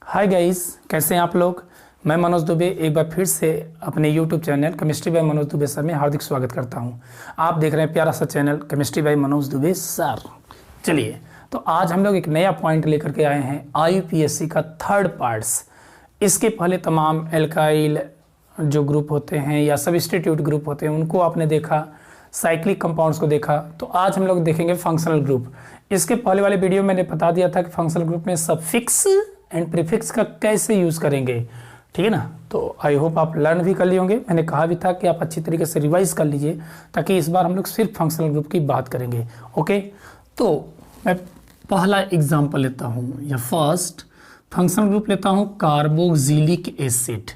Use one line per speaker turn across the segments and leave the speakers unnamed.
Hi guys, कैसे हैं आप लोग। मैं मनोज दुबे एक बार फिर से अपने YouTube channel chemistry bye Manoj Dubey sir में हार्दिक स्वागत करता हूं। आप देख रहे हैं प्यारा सा channel chemistry bye Manoj Dubey sir. चलिए, तो आज हम लोग एक नया पॉइंट लेकर के आए हैं IUPAC का थर्ड पार्ट्स। इसके पहले तमाम एल्काइल जो ग्रुप होते हैं या सबस्टिट्यूट ग्रुप होते हैं उनको आपने देखा, साइक्लिक कंपाउंड्स को देखा। तो आज हम लोग देखेंगे फंक्शनल ग्रुप। इसके पहले वाले वीडियो में मैंने बता दिया था कि फंक्शनल ग्रुप में सफिक्स एंड प्रीफिक्स का कैसे यूज़ करेंगे, ठीक है ना। तो आई होप आप लर्न भी कर लिए होंगे। मैंने कहा भी था कि आप अच्छी तरीके से रिवाइज कर लीजिए, ताकि इस बार हम लोग सिर्फ फंक्शनल ग्रुप की बात करेंगे। ओके, तो मैं पहला एग्जांपल लेता हूँ या फर्स्ट फंक्शनल ग्रुप लेता हूँ कार्बोक्सिलिक एसिड।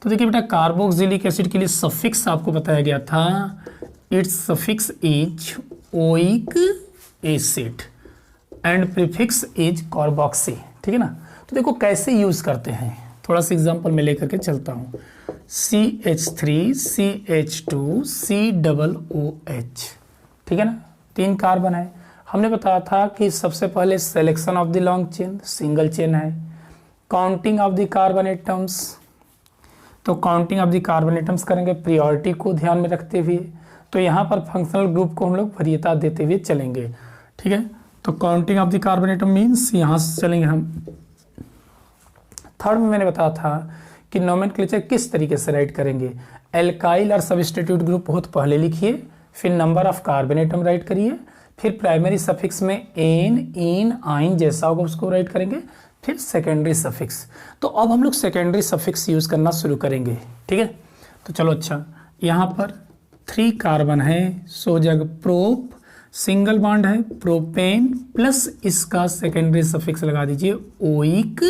तो देखिए बेटा, कार्बोक्सिलिक एसिड के लिए सफिक्स आपको बताया गया था, it's suffix is oic acid and prefix is carboxy, ठीक है ना। तो देखो कैसे यूज़ करते हैं, थोड़ा सा एग्जांपल में लेकर के चलता हूँ। CH3 CH2 COOH, ठीक है ना, 3 कार्बन है। हमने बताया था कि सबसे पहले selection of the long chain, single chain है। Counting of the carbon atoms, तो counting of the carbon atoms करेंगे प्रियोरिटी को ध्यान में रखते हुए। तो यहाँ पर फंक्शनल ग्रुप को हम लोग वरीयता देते हुए चलेंगे, ठीक है। तो counting of the carbon atom means यहाँ से चलेंगे हम। थर्ड में मैंने बताया था कि नोमेनक्लेचर किस तरीके से राइट करेंगे। एल्काइल और सबस्टिट्यूट ग्रुप बहुत पहले लिखिए, फिर number of carbon atom right करिए, फिर प्राइमरी सफिक्स में एन, इन, आइन जैसा होगा उसको राइट करेंगे, फिर सेकेंडरी सफिक्स। तो अब हम लोग सेकेंडरी सफिक्स यूज़ करना शुरू करेंगे, ठीक है। तो चलो, अच्छा, यहाँ पर 3 कार्बन है, सो जग प्रोप, सिंगल बॉन्ड है प्रोपेन, प्लस इसका सेकेंडरी सफिक्स लगा दीजिए ओइक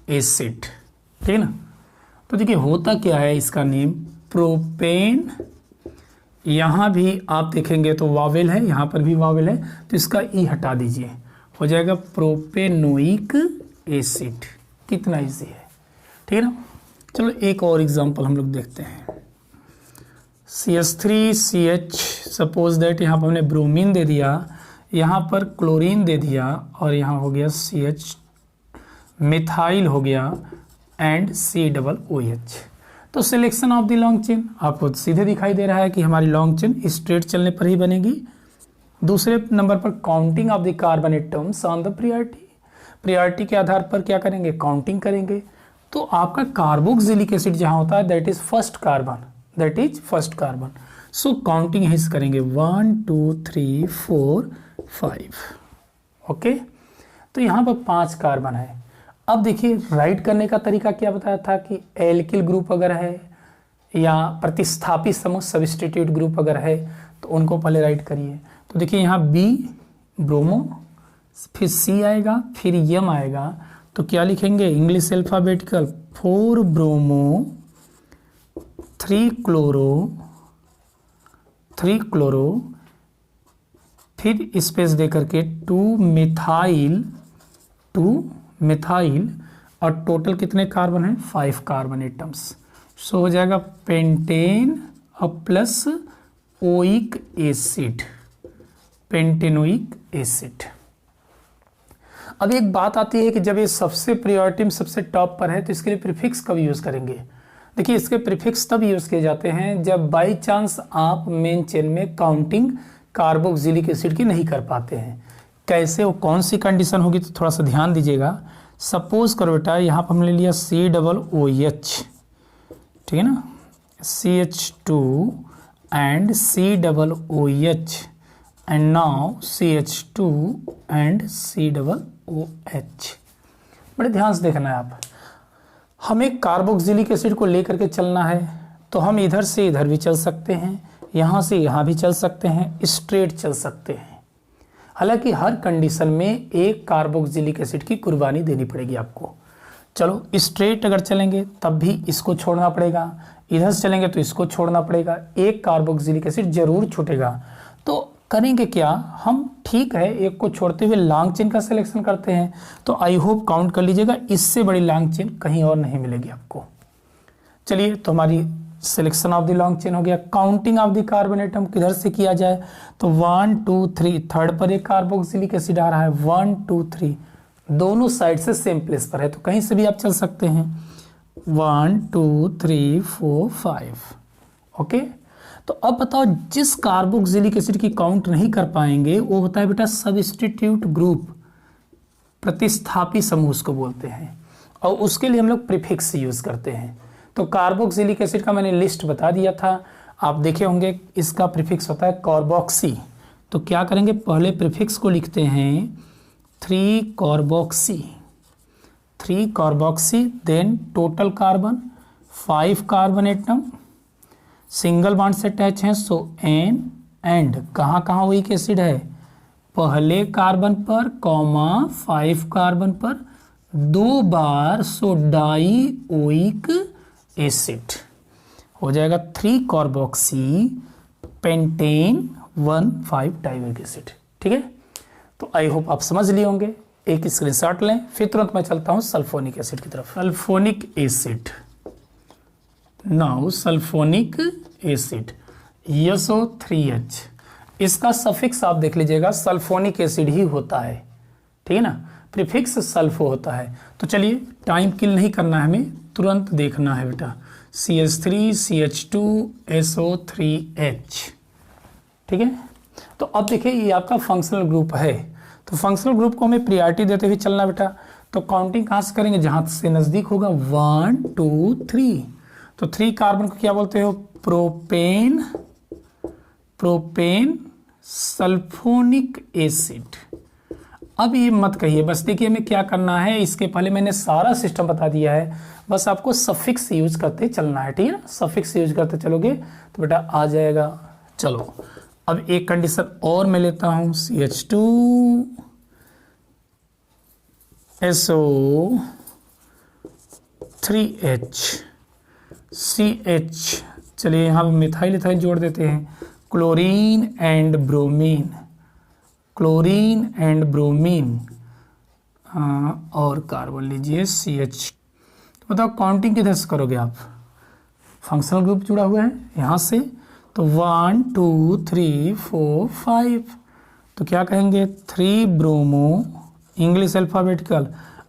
एसिड, ठीक है ना। तो देखिए होता क्या है, इसका नेम प्रोपेन, यहाँ भी आप देखेंगे तो वावेल है, यहाँ पर भी वावेल है, तो इसका ई हटा दीजिए, हो जाएगा प्रोपेनोइक एसिड। कितना इजी है, ठीक है ना। चलो एक और एग्जांपल हम लोग देखते हैं। CH3CH, सपोज दैट यहाँ पर हमने ब्रोमीन दे दिया, यहाँ पर क्लोरीन दे दिया, और यहाँ हो गया CH मिथाइल हो गया एंड COOH। तो selection of the long chain आपको सीधे दिखाई दे रहा है कि हमारी लॉन्ग चेन स्ट्रेट चलने पर ही बनेगी। दूसरे नंबर पर counting of the carbon atoms on the priority, priority के आधार पर क्या करेंगे, काउंटिंग करेंगे। तो आपका कार्बोक्सिलिक एसिड जहाँ होता है that is first carbon, that is first carbon. So counting यहीं से करेंगे 1 2 3 4 5। ओके, तो यहाँ पर 5 कार्बन है। अब देखिए राइट करने का तरीका क्या बताया था कि एल्किल ग्रुप अगर है या प्रतिस्थापी समूह सबस्टिट्यूट ग्रुप अगर है तो उनको पहले राइट करिए। तो देखिए यहाँ B ब्रोमो, फिर C आएगा, फिर M आएगा, तो क्या लिखेंगे इंग्लिश अल्फाबेटिकल 4 ब्रोमो 3 क्लोरो, फिर स्पेस दे करके 2 मिथाइल, और टोटल कितने कार्बन हैं, 5 कार्बन एटम्स। सो हो जाएगा पेंटेन और plus oic acid, pentanoic acid. अब एक बात आती है कि जब ये सबसे प्रायोरिटी में सबसे टॉप पर है तो इसके लिए प्रीफिक्स कब यूज़ करेंगे। देखिए इसके प्रीफिक्स तब यूज़ किए जाते हैं जब बाई चांस आप मेन चेन में काउंटिंग कार्बोक्सिलिक एसिड की नहीं कर पाते हैं। कैसे, वो कौन सी कंडीशन होगी, तो थोड़ा सा ध्यान दीजिएगा। सपोज करो बेटा, यहाँ पर हमने लिया COOH, ठीक है ना, CH2 and COOH and now CH2 and COOH। बड़े ध्यान से देखना है आप, हमें कार्बोक्सिलिक एसिड को लेकर के चलना है, तो हम इधर से इधर भी चल सकते हैं, यहाँ से यहाँ भी चल सकते हैं, स्ट्रेट चल सकते हैं। हालांकि हर कंडीशन में एक कार्बोक्सिलिक एसिड की कुर्बानी देनी पड़ेगी आपको। चलो स्ट्रेट अगर चलेंगे तब भी इसको छोड़ना पड़ेगा, इधर से चलेंगे तो इसको छोड़ना पड़ेगा, एक कार्बोक्सिलिक एसिड जरूर छूटेगा। तो करेंगे क्या हम, ठीक है, एक को छोड़ते हुए लॉन्ग चेन का सिलेक्शन करते हैं। तो आई होप काउंट कर लीजिएगा, इससे बड़ी लॉन्ग चेन कहीं और नहीं मिलेगी आपको। चलिए, तो हमारी selection of the long chain हो गया। Counting of the carbon atom किधर से किया जाए, तो 1 2 3, थर्ड पर एक कार्बोक्सिलिक एसिड आ रहा है, 1 2 3, दोनों साइड से सेम प्लेस पर है, तो कहीं से भी आप चल सकते हैं। 1 2 3 4 5। ओके, तो अब बताओ जिस कार्बोक्सिलिक एसिड की काउंट नहीं कर पाएंगे वो होता है बेटा सब्स्टिट्यूट ग्रुप, प्रतिस्थापी समूह उसको बोलते हैं, और उसके लिए हम लोग प्रीफिक्स यूज करते हैं। तो कार्बोक्सिलिक एसिड का मैंने लिस्ट बता दिया था, आप देखे होंगे। इसका प्रीफिक्स होता है कार्बोक्सी। तो क्या करेंगे, पहले प्रीफिक्स को लिखते हैं 3 carboxy, 3 carboxy, then total carbon 5 carbon atom, single bond से अटैच हैं, सो एन, एंड कहाँ कहाँ वीक एसिड है, पहले कार्बन पर कॉमा 5 कार्बन पर 2 बार, सो डाई ओइक एसिड हो जाएगा 3 कार्बोक्सी पेंटेन 1,5 डाइओइक एसिड। ठीक है, तो आई होप आप समझ लिए होंगे। एक स्क्रीनशॉट लें, फिर तुरंत मैं चलता हूं सल्फोनिक एसिड की तरफ। Sulphonic acid, now sulphonic acid SO3H, इसका सफिक्स आप देख लीजिएगा, सल्फोनिक एसिड ही होता है। ठीक है ना, प्रीफिक्स सल्फो होता है। तो चलिए टाइम किल नहीं करना है, हमें तुरंत देखना है बेटा। CH3 CH2 SO3H। ठीक है, तो अब देखिए ये आपका फंक्शनल ग्रुप है, तो फंक्शनल ग्रुप को हमें प्रायोरिटी देते हुए चलना बेटा। तो काउंटिंग कहाँ से करेंगे, जहाँ से नज़दीक होगा, 1 2 3। तो 3 कार्बन को क्या बोलते हो, प्रोपेन, प्रोपेन सल्फोनिक एसिड। अब ये मत कहिए, बस देखिए हमें क्या करना है, इसके पहले मैंने सारा सिस्टम बता दिया है, बस आपको सफिक्स यूज करते चलना है। ठीक है ना, सफिक्स यूज करते चलोगे तो बेटा आ जाएगा। चलो अब एक कंडीशन और मैं लेता हूं, CH2 SO3H CH। चलिए यहाँ मिथाइल इथाइल जोड़ देते हैं, chlorine and bromine, chlorine and bromine, और कार्बन लीजिए CH। तो बताओ काउंटिंग किधर से करोगे आप, फंक्शनल ग्रुप जुड़ा हुआ है यहाँ से, तो 1 2 3 4 5। तो क्या कहेंगे, 3 ब्रोमो, इंग्लिश अल्फ़ाबेटिकल।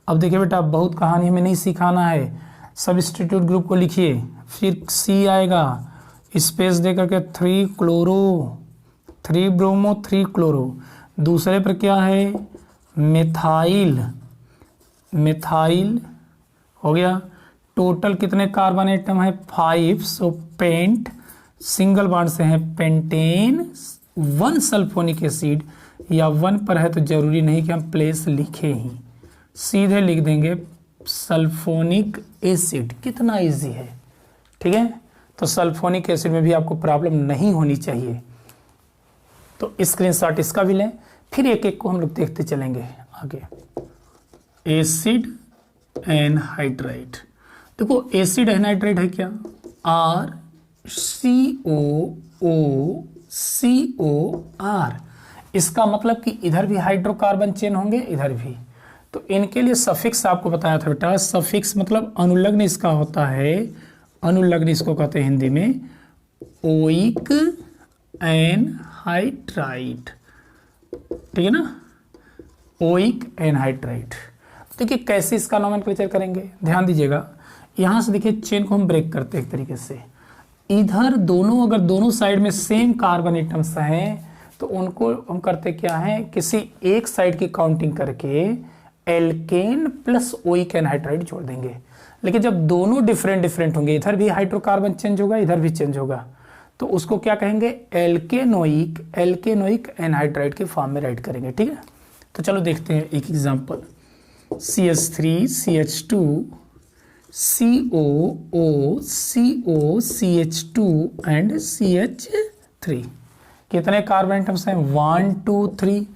अब देखिए बेटा बहुत कहानी हमें नहीं सिखाना है, सब्स्टिट्यूट ग्रुप को लिखिए, फिर C आएगा, स्पेस दे करके 3 क्लोरो, 3 ब्रोमो 3 क्लोरो। दूसरे पर क्या है, मिथाइल, मिथाइल हो गया। टोटल कितने कार्बन एटम है, 5, सो पेंट, सिंगल बॉन्ड से है पेंटेन 1 सल्फोनिक एसिड, या 1 पर है तो जरूरी नहीं कि हम प्लेस लिखे ही, सीधे लिख देंगे सल्फोनिक एसिड। कितना इजी है। ठीक है, तो सल्फोनिक एसिड में भी आपको प्रॉब्लम नहीं होनी चाहिए। तो स्क्रीनशॉट इसका भी लें, फिर एक एक को हम लोग देखते चलेंगे आगे। एसिड एनहाइड्राइड, देखो एसिड एनहाइड्राइड है क्या, RCOOCOR। इसका मतलब कि इधर भी हाइड्रोकार्बन चेन होंगे, इधर भी। तो इनके लिए सफिक्स आपको बताया था बेटा, सफिक्स मतलब अनुलग्न इसका होता है, अनुलग्न इसको कहते हैं हिंदी में ओइक एनहाइड्राइड। ठीक है ना, ओइक एनहाइड्राइड। देखिए कैसे इसका नोमेनक्लेचर करेंगे, ध्यान दीजिएगा। यहाँ से देखिए चेन को हम ब्रेक करते हैं एक तरीके से, इधर दोनों, अगर दोनों साइड में सेम कार्बन एटम्स हैं तो उनको हम करते क्या है, किसी एक साइड की काउंटिंग करके एल्केन प्लस ओइक एनहाइड्राइड जोड़ देंगे। लेकिन जब दोनों डिफरेंट डिफरेंट होंगे, इधर भी हाइड्रोकार्बन चेंज होगा, इधर भी चेंज होगा, तो उसको क्या कहेंगे, एल्केनोइक, एल्केनोइक एनहाइड्राइड के फॉर्म में राइट करेंगे। ठीक है, तो चलो देखते हैं एक example. CH3 CH2 COO CO CH2 and CH3। कितने कार्बन एटम्स हैं, 1 2 3।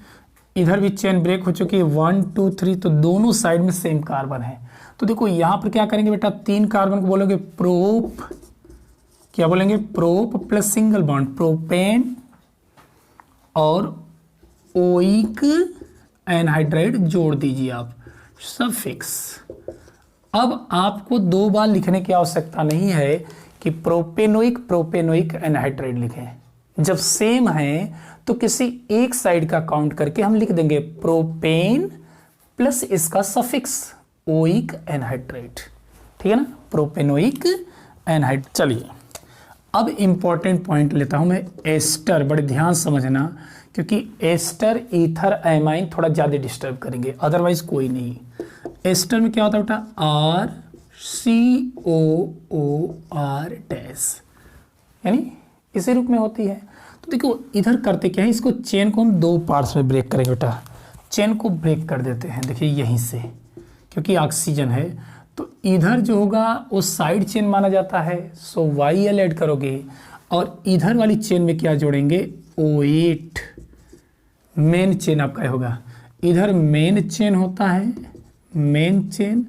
इधर भी चेन ब्रेक हो चुकी है, 1 2 3, तो दोनों साइड में सेम कार्बन है। तो देखो यहाँ पर क्या करेंगे बेटा, 3 कार्बन को बोलोगे प्रोप, क्या बोलेंगे, prop plus single bond propane, और ओइक एनहाइड्राइड जोड़ दीजिए आप, सफिक्स। अब आपको 2 बार लिखने की आवश्यकता नहीं है कि प्रोपेनोइक, प्रोपेनोइक एनहाइड्राइड लिखें। जब सेम है तो किसी एक साइड का काउंट करके हम लिख देंगे प्रोपेन प्लस इसका सफिक्स ओइक एनहाइड्रेट, ठीक है ना, प्रोपेनोइक एनहाइड। चलिए अब इंपॉर्टेंट पॉइंट लेता हूं मैं, एस्टर, बड़े ध्यान समझना, क्योंकि एस्टर ईथर एमाइन थोड़ा ज़्यादा डिस्टर्ब करेंगे, अदरवाइज कोई नहीं। एस्टर में क्या होता है बेटा, आर सी ओ ओ आर डैश, यानी इसी रूप में होती है। तो देखो इधर करते क्या है, इसको चेन को हम दो पार्ट्स में ब्रेक करेंगे बेटा, चेन को ब्रेक कर देते हैं, देखिए यहीं से, क्योंकि ऑक्सीजन है तो इधर जो होगा वो साइड चेन माना जाता है, सो YL ऐड करोगे, और इधर वाली चेन में क्या जोड़ेंगे, O8 मेन चेन आपका होगा। इधर मेन चेन होता है, मेन चेन,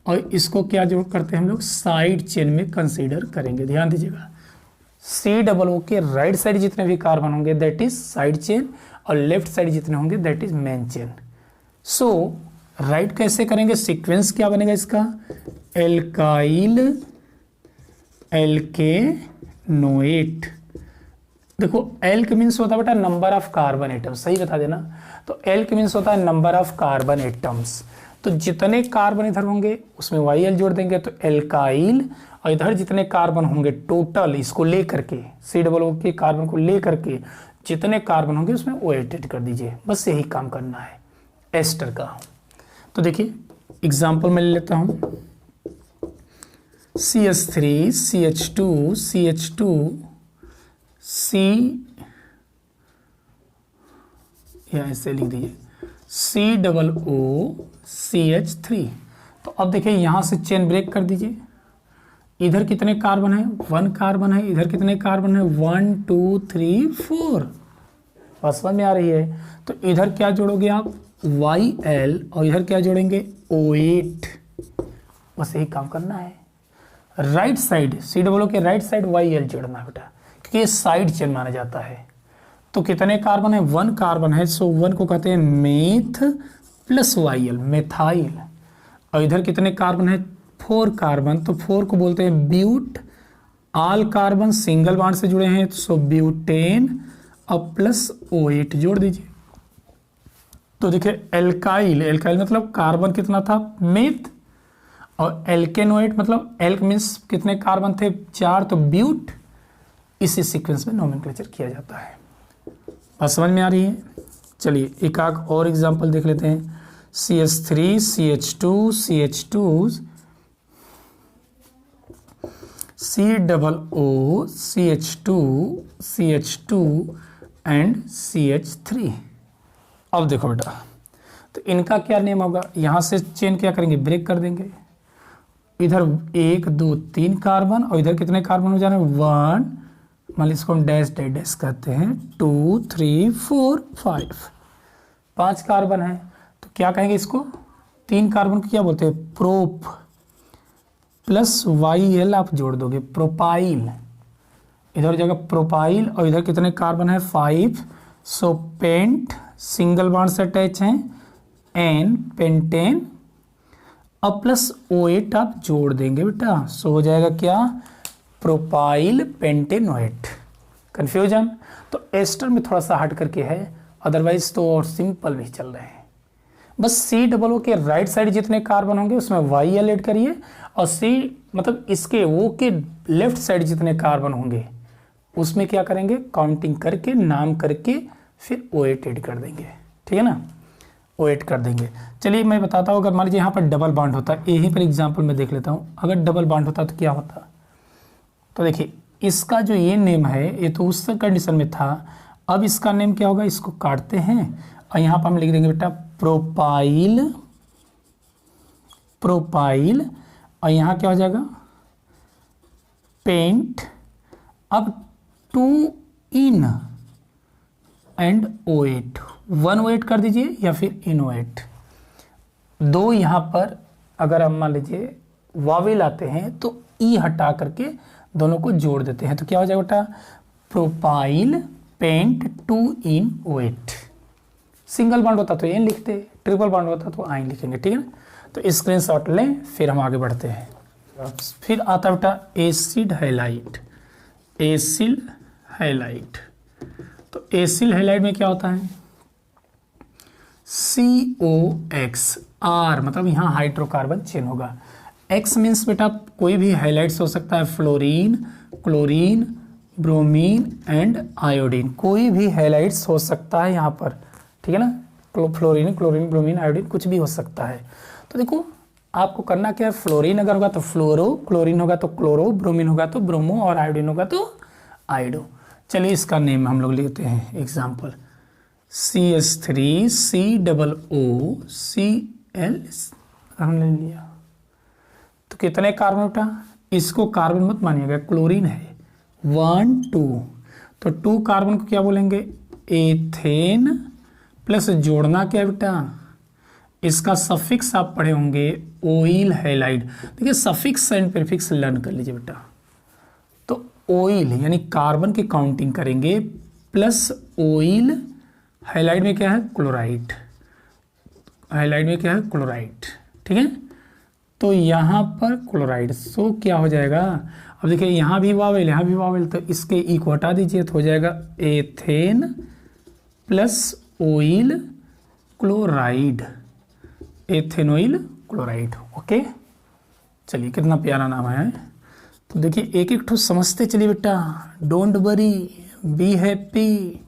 और इसको क्या जोड़ करते हैं हम लोग, साइड चेन में कंसीडर करेंगे। ध्यान दीजिएगा, COO के राइट साइड जितने भी कार्बन होंगे दैट इज साइड चेन, और लेफ्ट साइड जितने होंगे that is main chain. So right कैसे करेंगे, सीक्वेंस क्या बनेगा इसका, एल्काइल एल्केनोएट। देखो एल्क मीन्स होता है बेटा नंबर ऑफ कार्बन एटम्स, सही बता देना, तो एल्क मीन्स होता है नंबर ऑफ कार्बन एटम्स, तो जितने कार्बन इधर होंगे उसमें YL जोड़ देंगे तो एल्काइल, और इधर जितने कार्बन होंगे टोटल इसको ले करके, COO के कार्बन को ले करके जितने कार्बन होंगे उसमें OH ऐड कर दीजिए, बस यही काम करना है एस्टर का। तो देखिए एग्जाम्पल मैं ले लेता हूँ, CH3 CH2 CH2 C, या ऐसे लिख दीजिए COO CH3। तो अब देखिए यहाँ से चेन ब्रेक कर दीजिए, इधर कितने कार्बन है, 1 कार्बन है, इधर कितने कार्बन है, 1 2 3 4, बात समझ में आ रही है। तो इधर क्या जोड़ोगे आप, YL, और इधर क्या जोड़ेंगे, O8, बस यही काम करना है। राइट साइड COO के राइट साइड YL जोड़ना है बेटा, क्योंकि ये साइड चेन माना जाता है। तो कितने कार्बन है, 1 कार्बन है, सो 1 को कहते हैं मेथ प्लस YL, मेथाइल, और इधर कितने कार्बन है, 4 कार्बन, तो 4 को बोलते हैं but, all carbon single bond से जुड़े हैं, सो ब्यूटेन, अब प्लस O8 जोड़ दीजिए। तो देखिए एल्काइल, एल्काइल मतलब कार्बन कितना था, मेथ, और एल्केनोएट मतलब एल्क मीन्स कितने कार्बन थे, 4, तो ब्यूट, इसी सीक्वेंस में नोमेनक्लेचर किया जाता है। बात समझ में आ रही है। चलिए एक आग और एग्जांपल देख लेते हैं, CH3 CH2 CH2 COO CH2 CH2 and CH3। अब देखो बेटा, तो इनका क्या नेम होगा, यहाँ से चेन क्या करेंगे, ब्रेक कर देंगे, इधर 1 2 3 कार्बन, और इधर कितने कार्बन हो जा रहे हैं, 1, मान लीजिए इसको हम डैश डैश डैश कहते हैं, 2 3 4 5 कार्बन है, तो क्या कहेंगे इसको, 3 कार्बन को क्या बोलते हैं, प्रोप, प्लस YL आप जोड़ दोगे, प्रोपाइल, इधर जगह प्रोपाइल, और इधर कितने कार्बन है, 5, सो पेंट, सिंगल बॉन्ड से अटैच हैं, एन पेंटेन, अब प्लस O8 आप जोड़ देंगे बेटा, सो हो जाएगा क्या, प्रोपाइल पेंटेनोएट। कंफ्यूजन, तो एस्टर में थोड़ा सा हट करके है, अदरवाइज तो और सिंपल भी चल रहे हैं। बस COO के राइट साइड जितने कार्बन होंगे उसमें YL ऐड करिए, और C मतलब इसके वो के लेफ्ट साइड जितने कार्बन होंगे उसमें क्या करेंगे, काउंटिंग करके नाम करके फिर O8 ऐड कर देंगे, ठीक है ना, O8 कर देंगे। चलिए मैं बताता हूँ, अगर मान लीजिए यहाँ पर डबल बॉन्ड होता है, यहीं पर एग्जाम्पल में देख लेता हूँ, अगर डबल बॉन्ड होता तो क्या होता, तो देखिए इसका जो ये नेम है ये तो उस कंडीशन में था, अब इसका नेम क्या होगा, इसको काटते हैं और यहाँ पर हम लिख देंगे बेटा प्रोपाइल, प्रोपाइल, और यहाँ क्या हो जाएगा, पेंट, अब 2 इन एंड O8, 1 O8 कर दीजिए या फिर इन O8, 2 यहाँ पर अगर हम मान लीजिए वावेल आते हैं तो ई हटा करके दोनों को जोड़ देते हैं, तो क्या हो जाएगा बेटा, प्रोपाइल पेंट 2 इन O8। सिंगल बॉन्ड होता तो एन लिखते, ट्रिपल बॉन्ड होता तो आइन लिखेंगे, ठीक है ना। तो स्क्रीनशॉट लें, फिर हम आगे बढ़ते हैं। फिर आता बेटा एसिड हैलाइड, एसिल हैलाइड। तो एसिल हैलाइड में क्या होता है, COX, R मतलब यहाँ हाइड्रोकार्बन चेन होगा। X मीन्स बेटा कोई भी हाइलाइट्स हो सकता है, fluorine, chlorine, bromine and iodine, कोई भी हाइलाइट्स हो सकता है यहाँ पर, ठीक है ना। फ्लोरीन, क्लोरीन, ब्रोमीन, आयोडीन कुछ भी हो सकता है। तो देखो आपको करना क्या है, फ्लोरीन अगर होगा तो फ्लोरो, क्लोरीन होगा तो क्लोरो, ब्रोमीन होगा तो ब्रोमो और आयोडीन होगा तो आयोडो। चलिए इसका नेम हम लोग लेते हैं एग्जाम्पल, CH3COOCl हमने लिया। तो कितने कार्बन उठा, इसको कार्बन मत मानिएगा, क्लोरीन है 1 2, तो 2 कार्बन को क्या बोलेंगे, एथेन, प्लस जोड़ना क्या बेटा, इसका सफिक्स आप पढ़े होंगे ओइल हैलाइड। देखिए सफिक्स एंड प्रीफिक्स लर्न कर लीजिए बेटा। तो ओइल यानी कार्बन की काउंटिंग करेंगे, प्लस ओइल, हैलाइड में क्या है, क्लोराइड, हैलाइड में क्या है, क्लोराइड, ठीक है। तो यहाँ पर क्लोराइड, सो क्या हो जाएगा, अब देखिए यहाँ भी वावेल, यहाँ भी वावेल, तो इसके ई को हटा दीजिए तो हो जाएगा ethane plus oyl chloride, ethanoyl chloride. Okay, चलिए कितना प्यारा नाम है। तो देखिए एक एक ठो समझते चलिए बेटा, डोंट वरी, बी हैप्पी,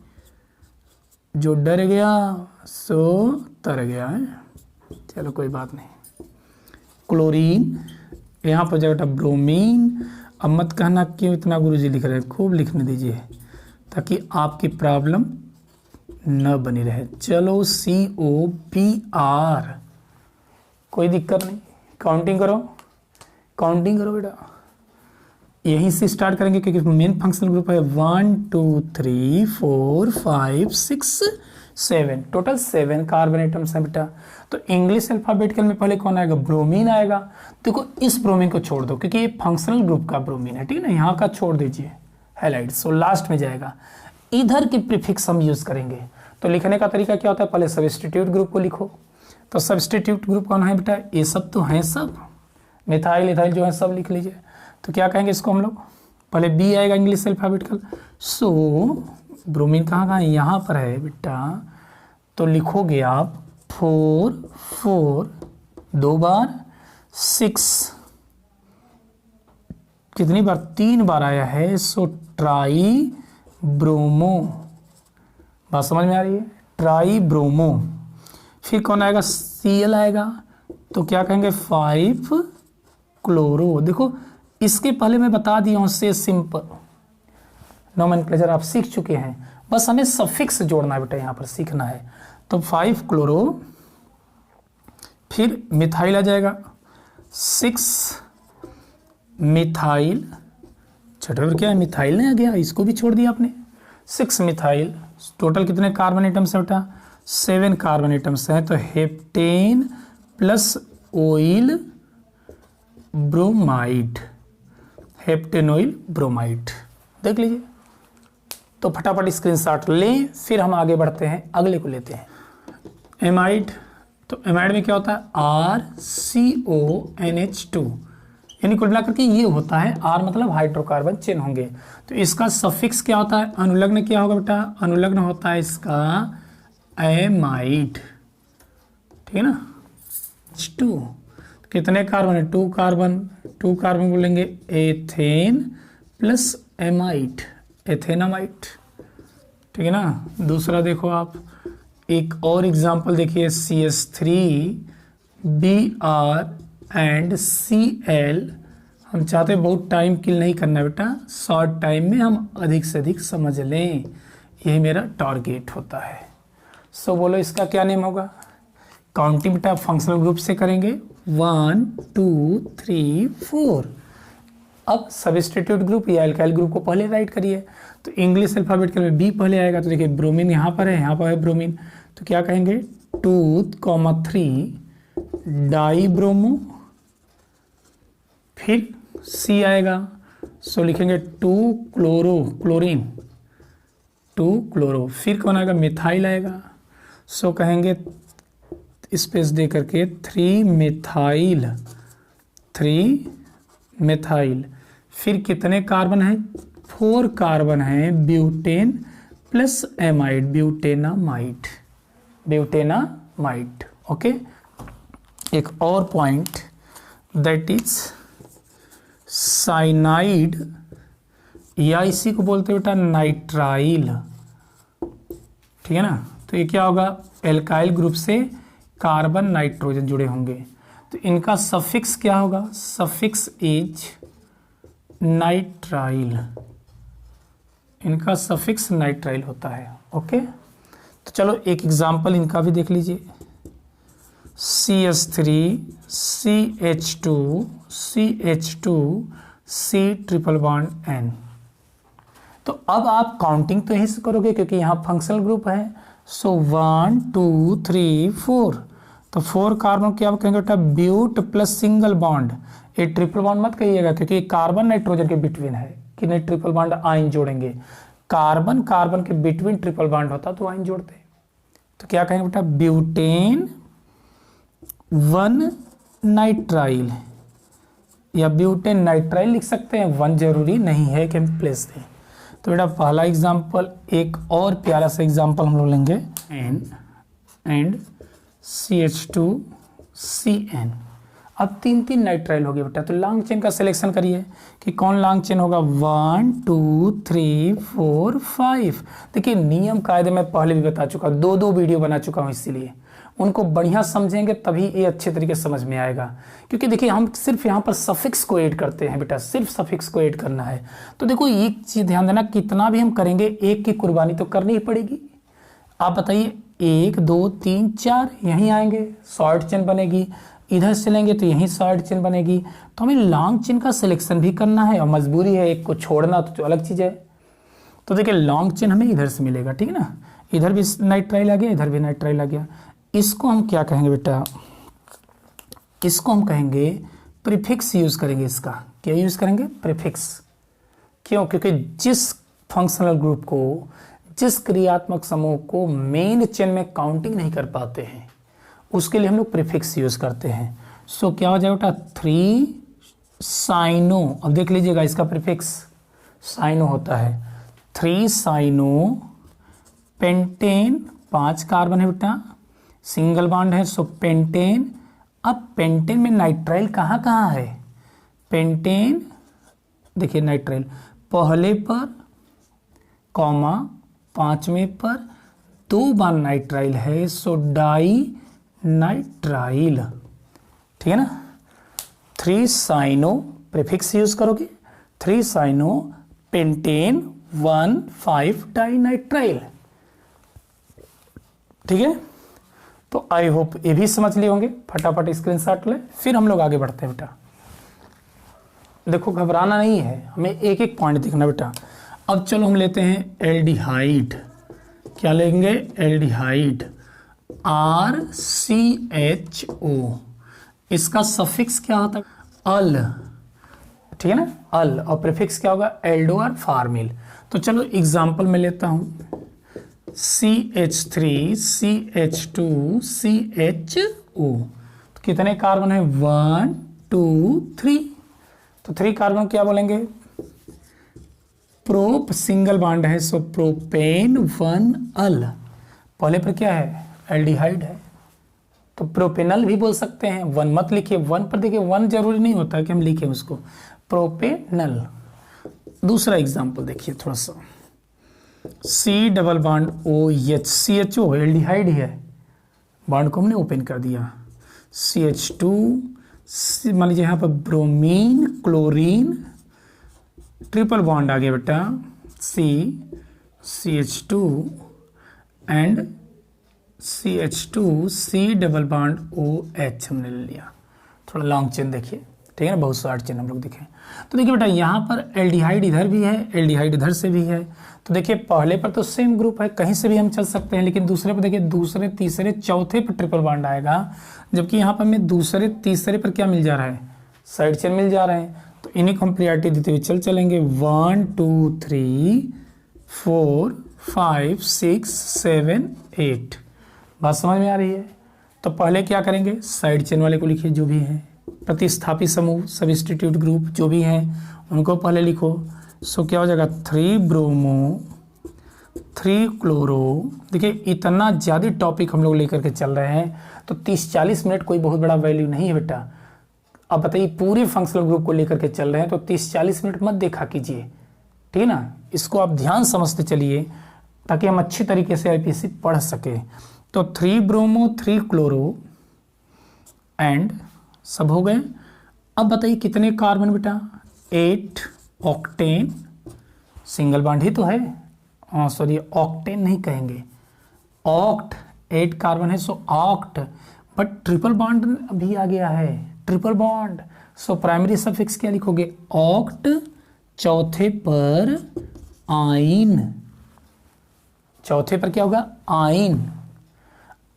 जो डर गया सो तर गया है, चलो कोई बात नहीं। क्लोरीन, यहाँ पर जाएगा ब्रोमीन। अब मत कहना क्यों इतना गुरुजी लिख रहे हैं, खूब लिखने दीजिए ताकि आपकी प्रॉब्लम न बनी रहे। चलो COBr, कोई दिक्कत नहीं, काउंटिंग करो, काउंटिंग करो बेटा, यहीं से स्टार्ट करेंगे क्योंकि मेन फंक्शनल ग्रुप है 1 2 3 4 5 6 7, टोटल 7 कार्बन एटम्स हैं बेटा। तो इंग्लिश अल्फाबेटिकल में पहले कौन आएगा, ब्रोमीन आएगा। देखो इस ब्रोमीन को छोड़ दो क्योंकि ये फंक्शनल ग्रुप का ब्रोमीन है, ठीक है ना, यहाँ का छोड़ दीजिए हाइलाइट, सो लास्ट में जाएगा। इधर की प्रीफिक्स हम यूज करेंगे। तो लिखने का तरीका क्या होता है, पहले सब्स्टिट्यूट ग्रुप को लिखो। तो सब्स्टिट्यूट ग्रुप कौन है बेटा, ये सब तो हैं, सब मिथाइल इथाइल जो है सब लिख लीजिए। तो क्या कहेंगे इसको हम लोग, पहले बी आएगा इंग्लिश अल्फाबेटिकल, सो ब्रोमीन कहाँ है, यहाँ पर है बेटा। तो लिखोगे आप 4 4 2 बार 6, कितनी बार, 3 बार आया है, सो ट्राई ब्रोमो, बात समझ में आ रही है, ट्राई ब्रोमो। फिर कौन आएगा, Cl आएगा, तो क्या कहेंगे 5 क्लोरो। देखो इसके पहले मैं बता दिया हूं, से सिंपल नोमेनक्लेचर आप सीख चुके हैं, बस हमें सफिक्स जोड़ना है बेटा, यहाँ पर सीखना है। तो 5 क्लोरो, फिर मिथाइल आ जाएगा 6 मिथाइल, छठे क्या है, मिथाइल नहीं आ गया, इसको भी छोड़ दिया आपने, 6 मिथाइल। टोटल कितने कार्बन एटम्स है बेटा, 7 कार्बन एटम्स हैं। तो heptane plus oyl bromide, heptanoyl bromide, देख लीजिए। तो फटाफट स्क्रीनशॉट लें, फिर हम आगे बढ़ते हैं, अगले को लेते हैं एमाइड। तो एमाइड में क्या होता है, RCONH2, यानी कुल मिलाकर के ये होता है, R मतलब हाइड्रोकार्बन चेन होंगे। तो इसका सफिक्स क्या होता है, अनुलग्न क्या होगा बेटा, अनुलग्न होता है इसका एमाइड, ठीक है ना। 2 कितने कार्बन है, 2 कार्बन, 2 कार्बन बोलेंगे एथेन प्लस एमाइड, एथेनामाइड, ठीक है ना। दूसरा देखो आप, एक और एग्जांपल देखिए, CH3Br एंड Cl। हम चाहते हैं बहुत टाइम किल नहीं करना बेटा, शॉर्ट टाइम में हम अधिक से अधिक समझ लें, यही मेरा टारगेट होता है। सो बोलो इसका क्या नेम होगा, काउंटिंग बेटा फंक्शनल ग्रुप से करेंगे, 1 2 3 4। अब सब्स्टिट्यूट ग्रुप या अल्काइल ग्रुप को पहले राइट करिए। तो इंग्लिश अल्फाबेटिकल में बी पहले आएगा, तो देखिए ब्रोमीन यहाँ पर है, यहाँ पर है ब्रोमीन, तो क्या कहेंगे 2, 3 डाई ब्रोमो, फिर सी आएगा, सो लिखेंगे 2 क्लोरो, क्लोरीन, 2 क्लोरो, फिर कौन आएगा, मिथाइल आएगा, सो कहेंगे स्पेस दे करके 3 मिथाइल, 3 मिथाइल। फिर कितने कार्बन हैं, 4 कार्बन हैं, butane plus amide, butanamide, butanamide. Okay, एक और पॉइंट दैट इज साइनाइड, या इसी को बोलते हैं बेटा नाइट्राइल, ठीक है ना। तो ये क्या होगा, एल्काइल ग्रुप से कार्बन नाइट्रोजन जुड़े होंगे, तो इनका सफिक्स क्या होगा, सफिक्स इज नाइट्राइल, इनका सफिक्स नाइट्राइल होता है। ओके, तो चलो एक एग्जांपल इनका भी देख लीजिए, CH3 CH2 CH2 C triple bond N। तो अब आप काउंटिंग तो यहीं से करोगे क्योंकि यहाँ फंक्शनल ग्रुप है। सो 1 2 3 4, तो 4 कार्बन क्या कहेंगे बेटा, ब्यूट प्लस सिंगल बॉन्ड। ये ट्रिपल बॉन्ड मत कहिएगा क्योंकि कार्बन नाइट्रोजन के बिटवीन है कि नहीं, ट्रिपल बॉन्ड आइन जोड़ेंगे, कार्बन कार्बन के बिटवीन ट्रिपल बॉन्ड होता तो आइन जोड़ते। तो क्या कहेंगे बेटा, ब्यूटेन 1 नाइट्राइल, या ब्यूटेन नाइट्राइल लिख सकते हैं, 1 जरूरी नहीं है कि हम प्लेस दें। तो बेटा पहला एग्जाम्पल, एक और प्यारा सा एग्जाम्पल हम लोग लेंगे, एंड CH2CN। अब 3 नाइट्राइल हो गए बेटा, तो लॉन्ग चेन का सिलेक्शन करिए कि कौन लॉन्ग चेन होगा, 1 2 3 4 5। देखिए नियम कायदे में पहले भी बता चुका, 2 वीडियो बना चुका हूँ, इसीलिए उनको बढ़िया समझेंगे तभी ये अच्छे तरीके से समझ में आएगा। क्योंकि देखिए हम सिर्फ यहाँ पर सफिक्स को ऐड करते हैं बेटा, सिर्फ सफिक्स को ऐड करना है। तो देखो एक चीज़ ध्यान देना, कितना भी हम करेंगे एक की कुर्बानी तो करनी ही पड़ेगी। आप बताइए 1 2 3 4 यहीं आएंगे, शॉर्ट चेन बनेगी, इधर से लेंगे तो यहीं शॉर्ट चेन बनेगी। तो हमें लॉन्ग चेन का सिलेक्शन भी करना है और मजबूरी है एक को छोड़ना, तो अलग चीज़ है। तो देखिए लॉन्ग चेन हमें इधर से मिलेगा, ठीक है ना, इधर भी नाइट्राइल आ गया, इधर भी नाइट्राइल आ गया। इसको हम क्या कहेंगे बेटा, इसको हम कहेंगे प्रीफिक्स यूज करेंगे। इसका क्या यूज करेंगे, प्रीफिक्स। क्यों, क्योंकि जिस फंक्शनल ग्रुप को, जिस क्रियात्मक समूह को मेन चेन में काउंटिंग नहीं कर पाते हैं उसके लिए हम लोग प्रीफिक्स यूज करते हैं। सो क्या हो जाएगा बेटा, 3 साइनो। अब देख लीजिएगा इसका प्रीफिक्स साइनो होता है, 3 साइनो पेंटेन, 5 कार्बन है बेटा, सिंगल बॉन्ड है, सो पेंटेन। अब पेंटेन में नाइट्राइल कहाँ कहाँ है, पेंटेन देखिए नाइट्राइल पहले पर कॉमा 5वें पर 2 बार नाइट्राइल है, सो डाई नाइट्राइल, ठीक है ना। 3 साइनो प्रीफिक्स यूज करोगे, 3 साइनो पेंटेन 1 5 डाई नाइट्राइल, ठीक है। तो आई होप ये भी समझ लिए होंगे, फटाफट स्क्रीनशॉट ले, फिर हम लोग आगे बढ़ते हैं बेटा। देखो घबराना नहीं है, हमें एक एक पॉइंट देखना बेटा। अब चलो हम लेते हैं एल्डिहाइड, क्या लेंगे, एल्डिहाइड RCHO। इसका सफिक्स क्या होता है, अल, ठीक है ना, अल, और प्रीफिक्स क्या होगा, एल्डो और फार्मिल। तो चलो एग्जांपल में लेता हूं, CH3 CH2 CHO। तो कितने कार्बन है, 1 2 3। तो 3 कार्बन क्या बोलेंगे, प्रोप सिंगल बॉन्ड है, सो प्रोपेन 1 अल। पहले पर क्या है, एल्डिहाइड है, तो प्रोपेनल भी बोल सकते हैं, 1 मत लिखिए, 1 पर देखिए 1 जरूरी नहीं होता कि हम लिखें उसको, प्रोपेनल। दूसरा एग्जांपल देखिए थोड़ा सा, C double bond OH, CHO aldehyde ही है, बॉन्ड को हमने ओपन कर दिया, CH2 मान लीजिए यहाँ पर ब्रोमीन क्लोरीन ट्रिपल बॉन्ड आ गया बेटा, CH2 and CH2 C double bond OH हमने ले लिया। थोड़ा लॉन्ग चेन देखिए, ठीक है ना, बहुत शॉर्ट चेन हम लोग देखें। तो देखिए बेटा यहाँ पर एल्डिहाइड इधर भी है, एल्डिहाइड इधर से भी है। तो देखिए पहले पर तो सेम ग्रुप है, कहीं से भी हम चल सकते हैं, लेकिन दूसरे पर देखिए दूसरे तीसरे चौथे पर ट्रिपल बॉन्ड आएगा, जबकि यहाँ पर हमें दूसरे तीसरे पर क्या मिल जा रहा है, साइड चेन मिल जा रहे हैं। तो इन्हीं को हम प्रायोरिटी देते हुए चलेंगे, 1 2 3 4 5 6 7 8। बात समझ में आ रही है। तो पहले क्या करेंगे, साइड चेन वाले को लिखिए, जो भी है प्रतिस्थापी समूह सबस्टिट्यूट ग्रुप जो भी हैं उनको पहले लिखो। सो क्या हो जाएगा, 3 ब्रोमो 3 क्लोरो। देखिए इतना ज़्यादा टॉपिक हम लोग लेकर के चल रहे हैं, तो 30-40 मिनट कोई बहुत बड़ा वैल्यू नहीं है बेटा। अब बताइए पूरे फंक्शनल ग्रुप को लेकर के चल रहे हैं, तो 30-40 मिनट मत देखा कीजिए, ठीक है ना। इसको आप ध्यान समझते चलिए ताकि हम अच्छी तरीके से आईपीसी पढ़ सके। तो 3 ब्रोमो 3 क्लोरो एंड सब हो गए। अब बताइए कितने कार्बन बेटा, 8 ऑक्टेन, सिंगल बॉन्ड ही तो है, सॉरी ऑक्टेन नहीं कहेंगे, ऑक्ट, 8 कार्बन है सो ऑक्ट, बट ट्रिपल बॉन्ड भी आ गया है, triple bond. So primary suffix क्या लिखोगे, ऑक्ट, चौथे पर आइन, चौथे पर क्या होगा, आइन।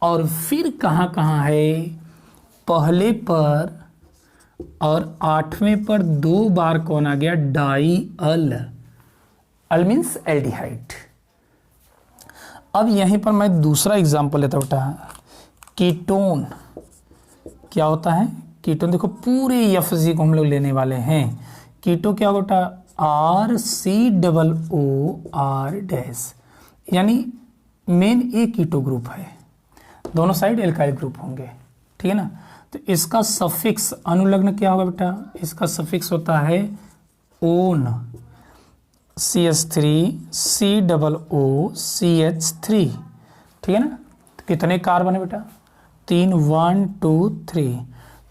और फिर कहाँ कहाँ है, पहले पर और 8वें पर 2 बार कौन आ गया, डाई अल, अल मीन्स एल्डिहाइड। अब यहीं पर मैं दूसरा एग्जांपल लेता हूँ बेटा, कीटोन। क्या होता है कीटोन, देखो पूरे एफजी को हम लोग लेने वाले हैं। कीटो क्या होता है, RCOOR-, यानी मेन ए कीटो ग्रुप है, दोनों साइड एल्काइल ग्रुप होंगे, ठीक है ना। तो इसका सफिक्स अनुलग्न क्या होगा बेटा, इसका सफिक्स होता है ओन, CH3 COOCH3, ठीक है ना। तो कितने कार्बन है बेटा, 3, 1 2 3,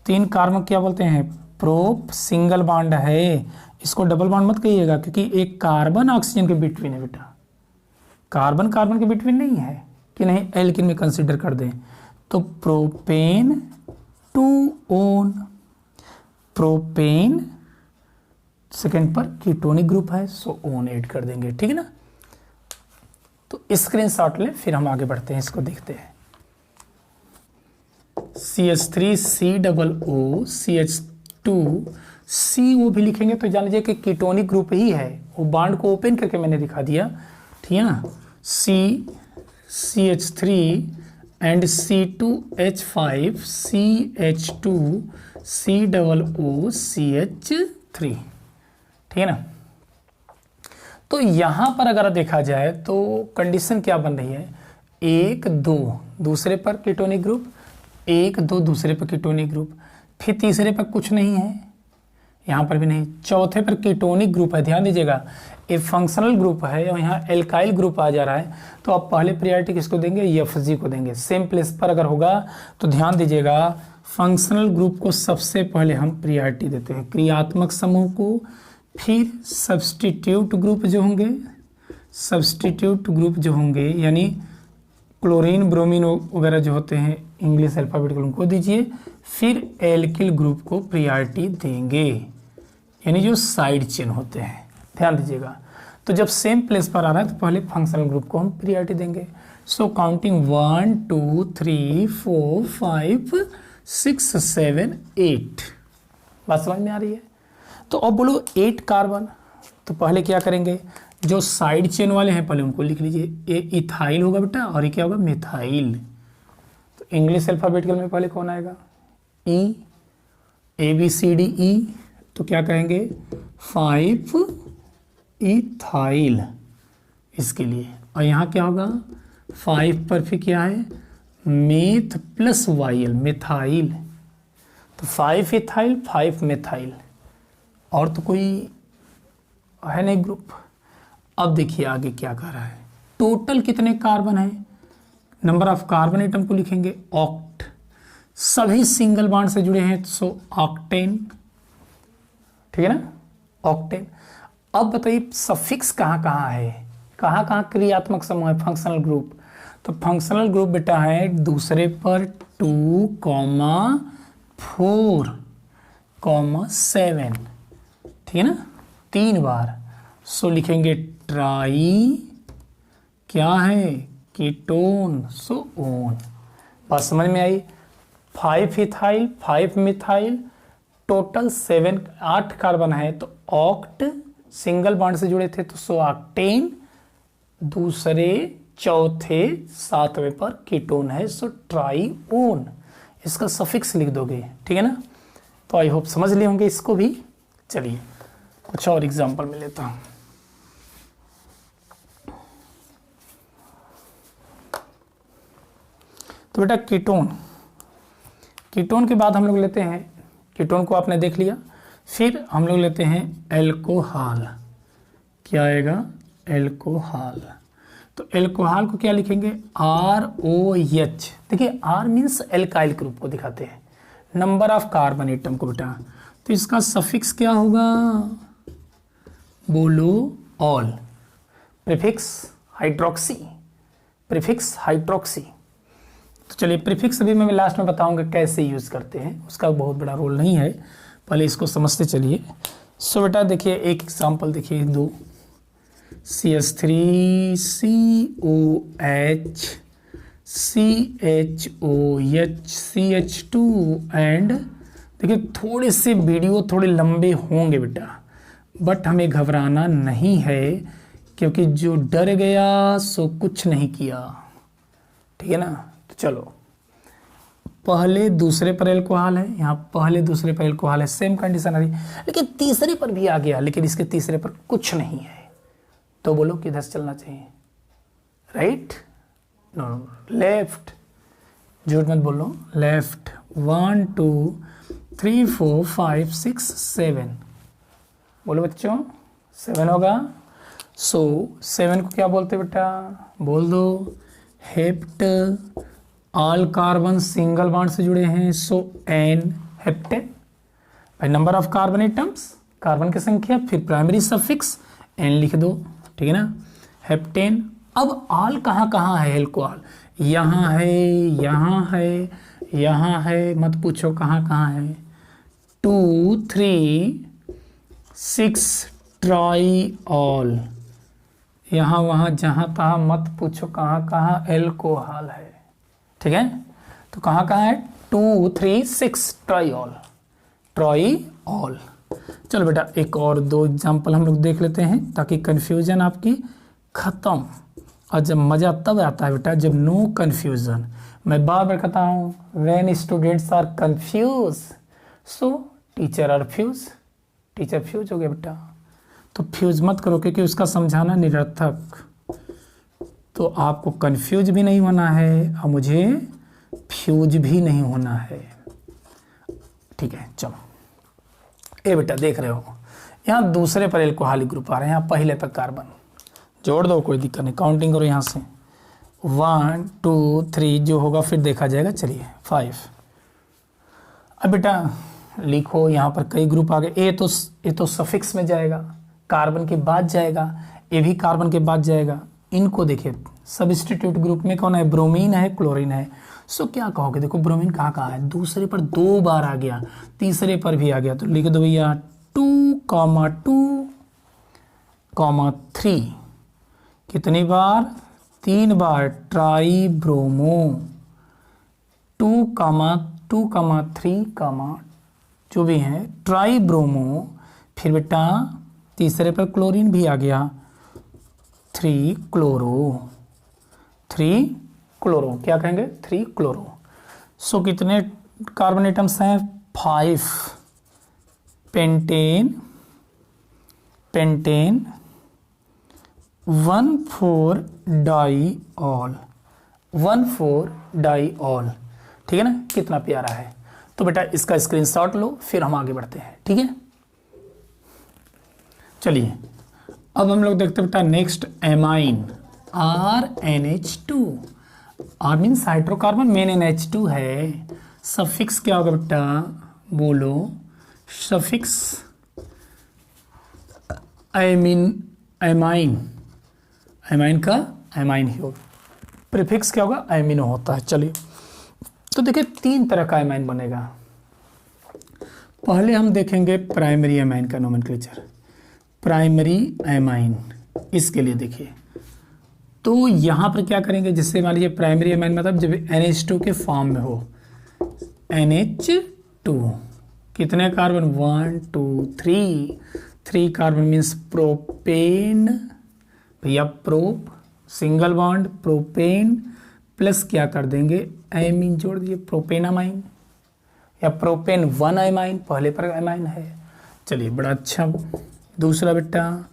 3 कार्बन क्या बोलते हैं, प्रोप, सिंगल बॉन्ड है, इसको डबल बॉन्ड मत कहिएगा क्योंकि एक कार्बन ऑक्सीजन के बिटवीन है बेटा, कार्बन कार्बन के बिटवीन नहीं है कि नहीं, एल्किन में कंसिडर कर दें। तो प्रोपेन 2 ओन, प्रोपेन सेकेंड पर कीटोनिक ग्रुप है सो ओन ऐड कर देंगे, ठीक है ना। तो स्क्रीनशॉट लें, फिर हम आगे बढ़ते हैं, इसको देखते हैं। CH3 COO CO भी लिखेंगे तो जान लीजिए कि कीटोनिक ग्रुप ही है, वो बॉन्ड को ओपन करके मैंने दिखा दिया, ठीक है ना। CH3 and C2H5 CH2 COOCH3, ठीक है ना। तो यहां पर अगर देखा जाए तो कंडीशन क्या बन रही है, 1 2 दूसरे पर कीटोनिक ग्रुप, 1 2 दूसरे पर कीटोनिक ग्रुप, फिर तीसरे पर कुछ नहीं है, यहाँ पर भी नहीं, चौथे पर कीटोनिक ग्रुप है। ध्यान दीजिएगा ये फंक्शनल ग्रुप है और यहाँ एल्काइल ग्रुप आ जा रहा है, तो आप पहले प्रायोरिटी किसको देंगे, एफजी को देंगे। सेम प्लेस पर अगर होगा तो ध्यान दीजिएगा फंक्शनल ग्रुप को सबसे पहले हम प्रायोरिटी देते हैं, क्रियात्मक समूह को, फिर सब्सटीट्यूट ग्रुप जो होंगे, सब्सटीट्यूट ग्रुप जो होंगे यानी क्लोरीन ब्रोमीन वगैरह जो होते हैं इंग्लिश अल्फ़ाबेट उनको दीजिए, फिर एल्किल ग्रुप को प्रायोरिटी देंगे, यानी जो साइड चेन होते हैं। ध्यान दीजिएगा, तो जब सेम प्लेस पर आ रहा है तो पहले फंक्शनल ग्रुप को हम प्रायोरिटी देंगे। सो काउंटिंग 1 2 3 4 5 6 7 8, बात समझ में आ रही है। तो अब बोलो 8 कार्बन, तो पहले क्या करेंगे, जो साइड चेन वाले हैं पहले उनको लिख लीजिए, ये इथाइल होगा बेटा और ये क्या होगा, मिथाइल। तो इंग्लिश अल्फ़ाबेटिकल में पहले कौन आएगा, ई, ABCDE, तो क्या कहेंगे 5 इथाइल इसके लिए, और यहाँ क्या होगा 5 पर फिर क्या है, मेथ प्लस वाइल, मिथाइल। तो 5 इथाइल 5 मिथाइल, और तो कोई है नहीं ग्रुप। अब देखिए आगे क्या कर रहा है, टोटल कितने कार्बन है, नंबर ऑफ कार्बन एटम को लिखेंगे ऑक्ट, सभी सिंगल बॉन्ड से जुड़े हैं सो ऑक्टेन, ठीक है ना, ऑक्टेन। अब बताइए सफिक्स कहाँ कहाँ है, कहाँ कहाँ क्रियात्मक समूह है, फंक्शनल ग्रुप। तो फंक्शनल ग्रुप बेटा है दूसरे पर 2, 4, 7, ठीक है ना, 3 बार। सो लिखेंगे ट्राई क्या है, कीटोन, सो ओन। बात समझ में आई। 5 इथाइल 5 मिथाइल, टोटल 8 कार्बन है, तो ऑक्ट सिंगल बॉन्ड से जुड़े थे तो सो ऑक्टेन, दूसरे चौथे 7वें पर कीटोन है सो ट्राईओन। इसका सफिक्स लिख दोगे, ठीक है ना। तो आई होप समझ लिए होंगे इसको भी। चलिए कुछ और एग्जांपल में लेता हूं। तो बेटा कीटोन, कीटोन के बाद हम लोग लेते हैं, कीटोन को आपने देख लिया, फिर हम लोग लेते हैं एल्कोहल। क्या आएगा? एल्कोहल। तो एल्कोहल को क्या लिखेंगे? ROH। देखिए R मीन्स एल्काइल ग्रुप को दिखाते हैं, नंबर ऑफ कार्बन एटम को बेटा। तो इसका सफिक्स क्या होगा? बोलो all. Prefix hydroxy, prefix hydroxy. तो चलिए प्रीफिक्स अभी मैं लास्ट में बताऊंगा कैसे यूज़ करते हैं, उसका बहुत बड़ा रोल नहीं है, पहले इसको समझते चलिए। सो बेटा देखिए एक एग्जांपल देखिए, दो CH3COH CHOH CH2 एंड देखिए थोड़े से वीडियो थोड़े लंबे होंगे बेटा, बट हमें घबराना नहीं है, क्योंकि जो डर गया सो कुछ नहीं किया, ठीक है ना। तो चलो पहले दूसरे पर एल्कोहल है, यहाँ पहले दूसरे पर एल्कोहल है, सेम कंडीशन आ रही, लेकिन तीसरे पर भी आ गया, लेकिन इसके तीसरे पर कुछ नहीं है। तो बोलो किधर से चलना चाहिए? राइट? No, left. झूठ मत बोलो, लेफ्ट। 1 2 3 4 5 6 7। बोलो बच्चों 7 होगा। सो 7 को क्या बोलते बेटा? बोल दो hept. All carbon single bond से जुड़े हैं, सो N हेप्टेन। भाई number of carbon atoms, carbon की संख्या, फिर प्राइमरी सफिक्स N लिख दो, ठीक है ना, हेप्टेन। अब ऑल कहाँ कहाँ है? एल्कोहल यहाँ है, यहाँ है, यहाँ है, मत पूछो कहाँ कहाँ है। 2 3 6 ट्राईऑल, यहाँ वहाँ जहाँ तहाँ मत पूछो कहाँ कहाँ एल्कोहल है, ठीक है। तो कहाँ कहाँ है? 2 3 6 ट्राईऑल, ट्राईऑल। चलो बेटा एक और दो एग्जाम्पल हम लोग देख लेते हैं, ताकि कन्फ्यूजन आपकी खत्म। और जब मज़ा तब आता है बेटा जब नो कन्फ्यूज़न। मैं बार बार कहता हूँ, when students are confuse so teacher are fuse. Teacher fuse हो गया बेटा, तो फ्यूज मत करो, क्योंकि उसका समझाना निरर्थक। तो आपको कन्फ्यूज भी नहीं होना है और मुझे फ्यूज भी नहीं होना है, ठीक है। चलो ये बेटा देख रहे हो, यहाँ दूसरे पर एल्कोहलिक ग्रुप आ रहे हैं, यहाँ पहले पर कार्बन जोड़ दो, कोई दिक्कत नहीं, काउंटिंग करो यहाँ से 1 2 3 जो होगा फिर देखा जाएगा। चलिए 5। अब बेटा लिखो, यहाँ पर कई ग्रुप आ गए। ये तो सफिक्स में जाएगा, कार्बन के बाद जाएगा, ये भी कार्बन के बाद जाएगा। इनको देखिए सब्स्टिट्यूट ग्रुप में कौन है? ब्रोमीन है, क्लोरीन है। सो क्या कहोगे? देखो ब्रोमीन कहाँ कहाँ है? दूसरे पर 2 बार आ गया, तीसरे पर भी आ गया, तो लिख दो भैया 2,2,3। कितनी बार? 3 बार। ट्राई ब्रोमो 2,2,3, जो भी है ट्राई ब्रोमो। फिर बेटा तीसरे पर क्लोरीन भी आ गया, 3 क्लोरो, 3 क्लोरो, क्या कहेंगे? 3 क्लोरो। सो कितने कार्बन एटम्स हैं? 5। पेंटेन, पेंटेन 1,4 डाईऑल, 1,4 डाईऑल, ठीक है ना। कितना प्यारा है। तो बेटा इसका स्क्रीनशॉट लो, फिर हम आगे बढ़ते हैं, ठीक है। चलिए अब हम लोग देखते हैं बेटा next amine, RNH2। R means hydrocarbon, main NH2 है। सफिक्स क्या होगा बेटा? बोलो सफिक्स एमीन, एमाइन, एमाइन का एमाइन ही होगा। प्रीफिक्स क्या होगा? एमिनो होता है। चलिए तो देखिए 3 तरह का एमाइन बनेगा। पहले हम देखेंगे प्राइमरी एमाइन का नोमेनक्लेचर। प्राइमरी एमाइन, इसके लिए देखिए तो यहाँ पर क्या करेंगे, जिससे मान लीजिए प्राइमरी एमाइन मतलब जब NH2 के फॉर्म में हो, NH2 कितने कार्बन? 1 2 3 कार्बन मीन्स प्रोपेन, भैया prop, single bond propane, plus क्या कर देंगे? एमीन जोड़ दीजिए, प्रोपेन अमाइन, या प्रोपेन 1 एमाइन, पहले पर एमाइन है। चलिए बड़ा अच्छा। दूसरा बेटा,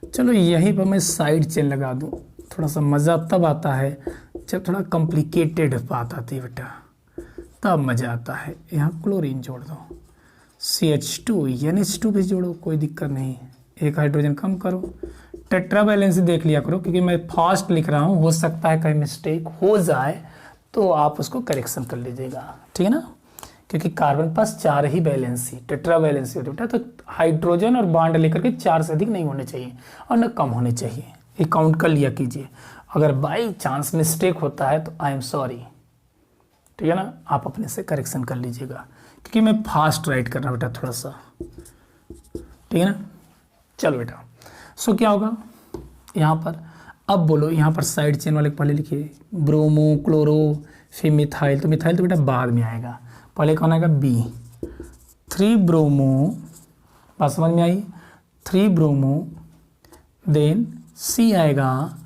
चलो यहीं पर मैं साइड चेन लगा दूं, थोड़ा सा मज़ा तब आता है जब थोड़ा कॉम्प्लिकेटेड बात आती है बेटा तब मज़ा आता है। यहाँ क्लोरीन जोड़ दो, CH2 NH2 भी जोड़ो, कोई दिक्कत नहीं, एक हाइड्रोजन कम करो। टेट्रा वैलेंसी देख लिया करो, क्योंकि मैं फास्ट लिख रहा हूँ, हो सकता है कहीं मिस्टेक हो जाए तो आप उसको करेक्शन कर लीजिएगा, ठीक है ना। क्योंकि कार्बन पास 4 ही वैलेंसी, टेट्रा वैलेंसी होती है बेटा, तो हाइड्रोजन और बॉन्ड लेकर के 4 से अधिक नहीं होने चाहिए और न कम होने चाहिए, ये काउंट कर लिया कीजिए। अगर बाई चांस मिस्टेक होता है तो आई एम सॉरी, ठीक है ना, आप अपने से करेक्शन कर लीजिएगा, क्योंकि मैं फास्ट राइट कर रहा हूँ बेटा थोड़ा सा, ठीक है ना। चलो बेटा, सो क्या होगा यहाँ पर, अब बोलो यहाँ पर साइड चेन वाले पहले लिखिए, ब्रोमो, क्लोरो, फिर मिथाइल। तो मिथाइल तो बेटा बाद में आएगा, पहले कौन आएगा, B। 3 ब्रोमो, बात समझ में आई, 3 ब्रोमो, देन C आएगा,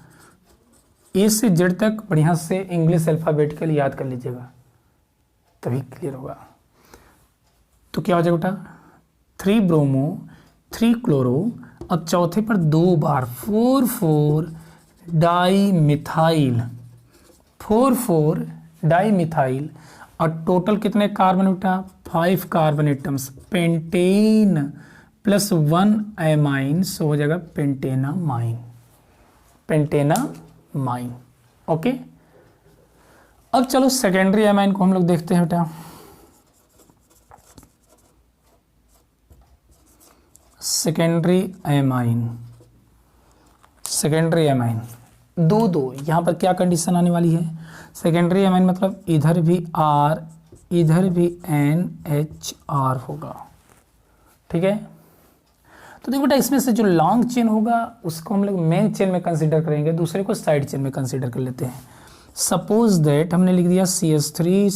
A से Z तक बढ़िया से इंग्लिश अल्फ़ाबेटिकल याद कर लीजिएगा तभी क्लियर होगा। तो क्या हो जाएगा बेटा, 3 ब्रोमो, 3 क्लोरो, अब चौथे पर 2 बार 4 डाई मिथाइल, 4 डाई मिथाइल, और टोटल कितने कार्बन बेटा, 5 carbon atoms, pentane plus 1 amine, so हो जाएगा पेंटेनामाइन, पेंटेनामाइन। ओके, अब चलो सेकेंडरी एमाइन को हम लोग देखते हैं बेटा। सेकेंडरी एमाइन, सेकेंडरी एमाइन दो यहाँ पर क्या कंडीशन आने वाली है, सेकेंडरी एमाइन मतलब इधर भी R इधर भी NHR होगा, ठीक है। तो देखो बेटा, इसमें से जो लॉन्ग चेन होगा उसको हम लोग मेन चेन में कंसीडर करेंगे, दूसरे को साइड चेन में कंसीडर कर लेते हैं। सपोज दैट हमने लिख दिया CH3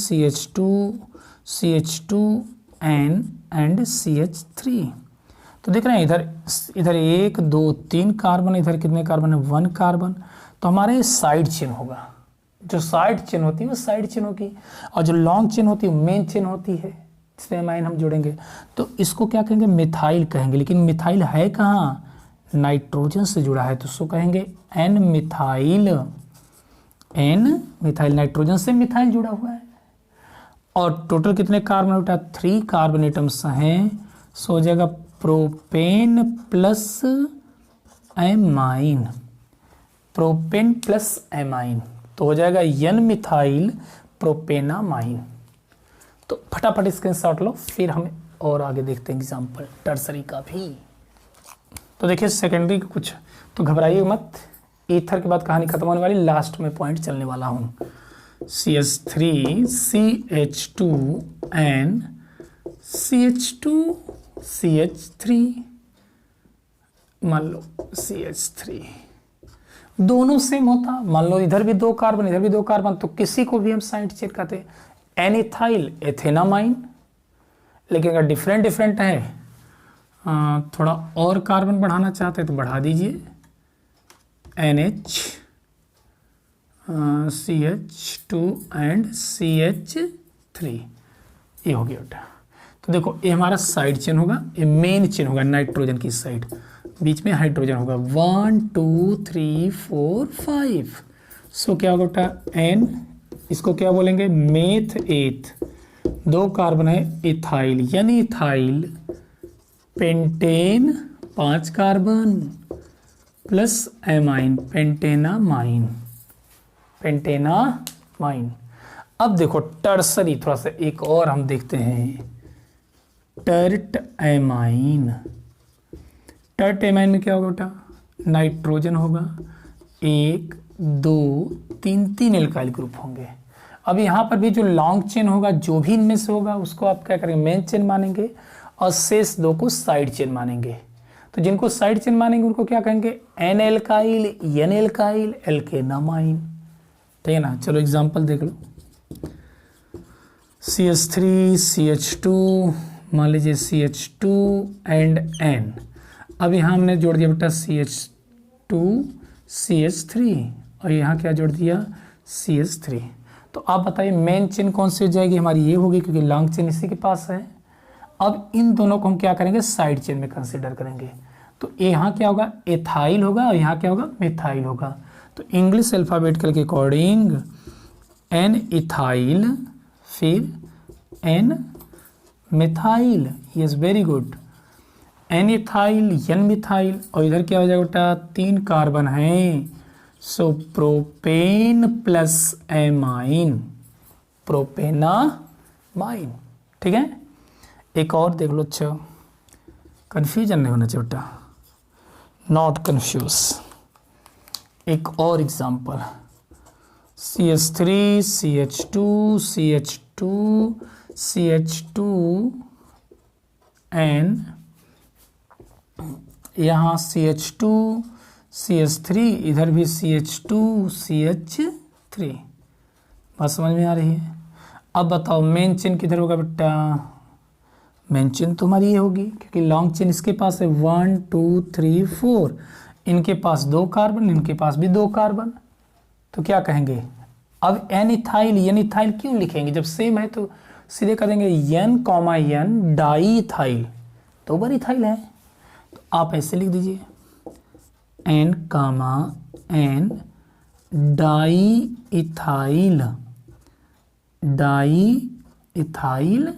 CH2 N and CH3। तो देख रहे हैं इधर 1 2 3 कार्बन, इधर कितने कार्बन है, 1 कार्बन। तो हमारे साइड चेन होगा, जो साइड चेन होती है वो साइड चेन होगी, और जो लॉन्ग चेन होती है वो मेन चेन होती है, इसमें एमाइन हम जोड़ेंगे। तो इसको क्या कहेंगे, मिथाइल कहेंगे। लेकिन मिथाइल है कहाँ, नाइट्रोजन से जुड़ा है, तो उसको कहेंगे N methyl, N methyl, nitrogen से मिथाइल जुड़ा हुआ है। और टोटल कितने कार्बन बेटा, 3 कार्बन एटम्स हैं, सो हो जाएगा propane plus amine, propane plus amine, तो हो जाएगा N मिथाइल प्रोपेनामाइन। तो फटाफट स्क्रीनशॉट लो, फिर हम और आगे देखते हैं एग्जाम्पल टर्सरी का भी। तो देखिए सेकेंडरी का कुछ, तो घबराइए मत, ईथर के बाद कहानी खत्म होने वाली, लास्ट में पॉइंट चलने वाला हूँ। CH3 CH2 N CH2 CH3, मान लो CH3 दोनों सेम होता, मान लो इधर भी 2 कार्बन इधर भी 2 कार्बन, तो किसी को भी हम साइड चेन कहते हैं, एनिथाइल एथेनामाइन। लेकिन अगर डिफरेंट है, थोड़ा और कार्बन बढ़ाना चाहते हैं तो बढ़ा दीजिए, NH CH2 एंड CH3, ये हो गया बेटा। तो देखो ये हमारा साइड चेन होगा, ये मेन चेन होगा नाइट्रोजन की साइड, बीच में हाइड्रोजन होगा, 1 2 3 4 5। सो क्या होगा बेटा, N, इसको क्या बोलेंगे, मेथ एथ, 2 कार्बन है इथाइल, यानी ethyl, pentane 5 carbon plus amine, pentanamine, pentanamine. अब देखो टर्सरी, थोड़ा सा एक और हम देखते हैं, टर्ट एमाइन। टर्ट एमाइन में क्या होगा बेटा, नाइट्रोजन होगा, 1 2 3 एल्काइल ग्रुप होंगे। अब यहाँ पर भी जो लॉन्ग चेन होगा, जो भी इनमें से होगा उसको आप क्या करेंगे, मेन चेन मानेंगे, और शेष 2 को साइड चेन मानेंगे। तो जिनको साइड चेन मानेंगे उनको क्या कहेंगे, N एल्काइल, N एल्काइल, एल्केनामाइन, ठीक है ना। चलो एग्जांपल देख लो, CH3 CH2, मान लीजिए CH2 एंड N। अब यहाँ हमने जोड़ दिया बेटा CH2 CH3, और यहाँ क्या जोड़ दिया, CH3। तो आप बताइए मेन चेन कौन सी हो जाएगी, हमारी ये होगी, क्योंकि लॉन्ग चेन इसी के पास है। अब इन दोनों को हम क्या करेंगे, साइड चेन में कंसीडर करेंगे। तो यहाँ क्या होगा, एथाइल होगा, और यहाँ क्या होगा, मिथाइल होगा। तो इंग्लिश अल्फ़ाबेटिकल के अकॉर्डिंग एन इथाइल, फिर N methyl, yes very good, N ethyl N methyl, और इधर क्या हो जाएगा बेटा, 3 कार्बन हैं, सो प्रोपेन प्लस एमाइन, प्रोपेनामाइन। ठीक है, एक और देख लो, अच्छा कन्फ्यूजन नहीं होना चाहिए बेटा, नॉट कन्फ्यूज। एक और example, CH3 CH2 CH2 CH2 N, यहाँ CH2 CH3, इधर भी CH2 CH3। बात समझ में आ रही है? अब बताओ मेन चेन किधर होगा बेटा, मेन चेन तो हमारी ये होगी, क्योंकि लॉन्ग चेन इसके पास है 1 2 3 4, इनके पास 2 कार्बन, इनके पास भी 2 कार्बन, तो क्या कहेंगे, अब एन इथाइल एन इथाइल क्यों लिखेंगे, जब सेम है तो सीधे करेंगे N comma N di ethyl, तो बार इथाइल है, तो आप ऐसे लिख दीजिए N comma N di ethyl, di ethyl,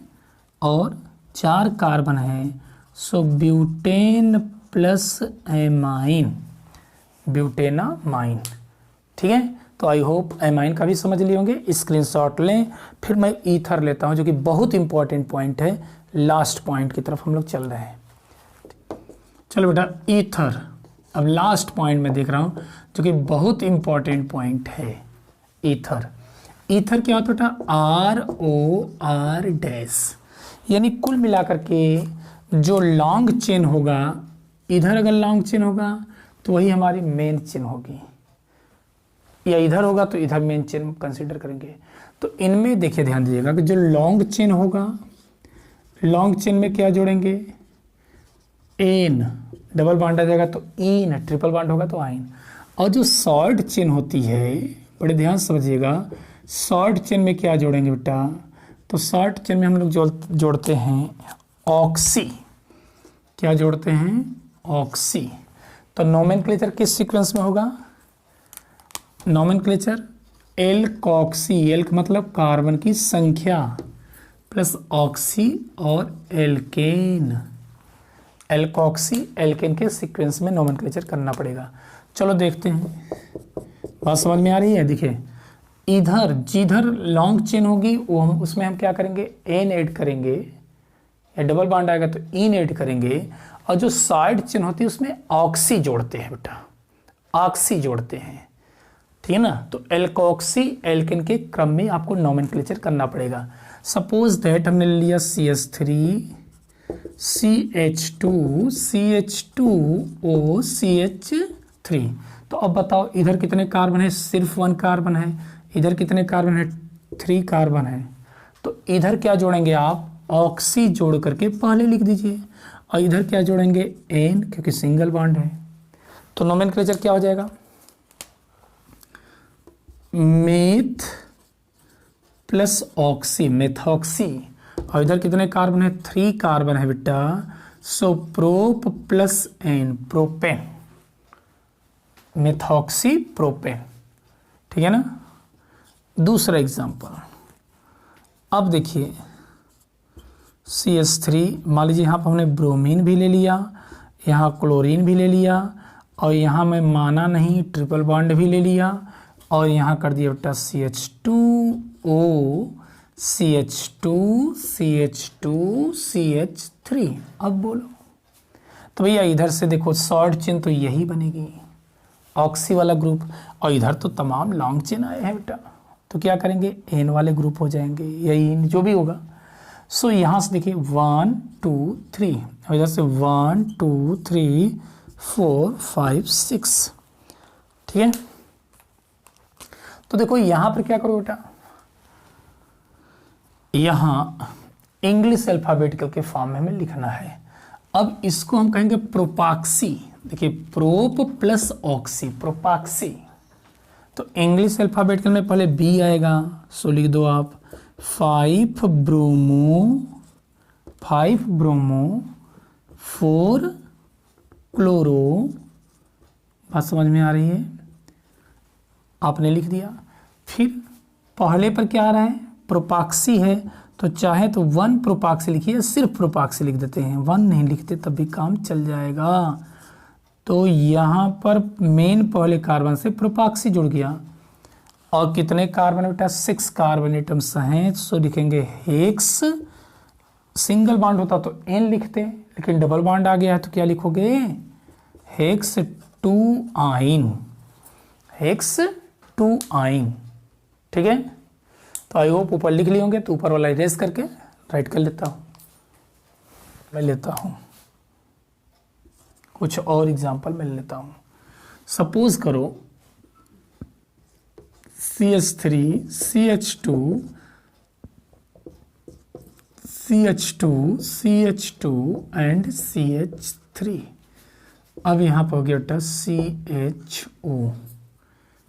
और 4 कार्बन है, so butane plus amine, butanamine. ठीक है, तो आई होप एमाइन का भी समझ लिए होंगे, स्क्रीनशॉट लें। फिर मैं ईथर लेता हूं, जो कि बहुत इंपॉर्टेंट पॉइंट है, लास्ट पॉइंट की तरफ हम लोग चल रहे हैं। चलो बेटा ईथर, अब लास्ट पॉइंट में देख रहा हूं, जो कि बहुत इंपॉर्टेंट पॉइंट है, ईथर। ईथर क्या होता है बेटा, ROR डैश, यानी कुल मिलाकर के जो लॉन्ग चेन होगा, इधर अगर लॉन्ग चेन होगा तो वही हमारी मेन चेन होगी, या इधर होगा तो इधर मेन चेन कंसीडर करेंगे। तो इनमें देखिए ध्यान दीजिएगा कि जो लॉन्ग चेन होगा, लॉन्ग चेन में क्या जोड़ेंगे, एन, डबल बॉन्ड आ जाएगा तो इन, ट्रिपल बॉन्ड होगा तो आइन। और जो शॉर्ट चेन होती है, बड़े ध्यान से समझिएगा, शॉर्ट चेन में क्या जोड़ेंगे बेटा, तो शॉर्ट चेन में हम लोग जोड़ते हैं ऑक्सी, क्या जोड़ते हैं, ऑक्सी। तो नोमेनक्लेचर किस सीक्वेंस में होगा, नोमेनक्लेचर एल्कोक्सी, एल मतलब कार्बन की संख्या, प्लस ऑक्सी और एल्केन, एल्कोक्सी एल्केन के सीक्वेंस में नोमेनक्लेचर करना पड़ेगा। चलो देखते हैं, बात समझ में आ रही है। देखिए इधर जिधर लॉन्ग चेन होगी वो हम उसमें हम क्या करेंगे, एन ऐड करेंगे, या डबल बॉन्ड आएगा तो इन ऐड करेंगे, और जो साइड चेन होती है उसमें ऑक्सी जोड़ते हैं बेटा, ऑक्सी जोड़ते हैं, ठीक है ना। तो एल्कोक्सी एल्केन के क्रम में आपको नोमेनक्लेचर करना पड़ेगा। सपोज दैट हमने लिया CH3 CH2 CH2O CH3, तो अब बताओ इधर कितने कार्बन है, सिर्फ 1 कार्बन है, इधर कितने कार्बन है, 3 कार्बन है, तो इधर क्या जोड़ेंगे आप, ऑक्सी जोड़ करके पहले लिख दीजिए, और इधर क्या जोड़ेंगे, एन, क्योंकि सिंगल बॉन्ड है, तो नोमेनक्लेचर क्या हो जाएगा, मेथ प्लस ऑक्सी, मेथॉक्सी, और इधर कितने कार्बन है, 3 कार्बन है बेटा, so prop plus ane, propane, methoxy propane, ठीक है ना। दूसरा एग्जांपल, अब देखिए CH3, मान लीजिए यहाँ पर हमने ब्रोमीन भी ले लिया, यहाँ क्लोरीन भी ले लिया, और यहाँ मैं माना नहीं ट्रिपल बॉन्ड भी ले लिया, और यहाँ कर दिया बेटा CH2O CH2 CH2 CH3। अब बोलो, तो भैया इधर से देखो शॉर्ट चेन तो यही बनेगी, ऑक्सी वाला ग्रुप, और इधर तो तमाम लॉन्ग चेन आए हैं बेटा, तो क्या करेंगे, एन वाले ग्रुप हो जाएंगे, या इन जो भी होगा। सो यहाँ से देखिए 1 2 3, और इधर से 1 2 3 4 5 6, ठीक है। तो देखो यहाँ पर क्या करो बेटा, यहाँ इंग्लिश अल्फाबेटिकल के फॉर्म में हमें लिखना है। अब इसको हम कहेंगे प्रोपाक्सी, देखिए प्रोप प्लस ऑक्सी, प्रोपाक्सी। तो इंग्लिश अल्फाबेटिकल में पहले बी आएगा, सो लिख दो आप 5 ब्रोमो 4 क्लोरो, बात समझ में आ रही है, आपने लिख दिया। फिर पहले पर क्या आ रहा है, प्रोपाक्सी है, तो चाहे तो 1 प्रोपाक्सी लिखिए, सिर्फ प्रोपाक्सी लिख देते हैं, 1 नहीं लिखते तब भी काम चल जाएगा। तो यहाँ पर मेन पहले कार्बन से प्रोपाक्सी जुड़ गया, और कितने कार्बन बेटा, 6 कार्बन एटम्स हैं, सो लिखेंगे हेक्स। सिंगल बॉन्ड होता तो N लिखते, लेकिन डबल बॉन्ड आ गया है तो क्या लिखोगे, हेक्स 2 आइन, हेक्स 2 आइन। ठीक है, तो आई होप ऊपर लिख लिए होंगे, तो ऊपर वाला इरेज करके राइट कर लेता हूँ, मैं लेता हूँ कुछ और एग्जाम्पल मैं लेता हूँ। सपोज करो CH3 CH2 CH2 CH2 and CH3। अब यहाँ पर हो गया बेटा CHO,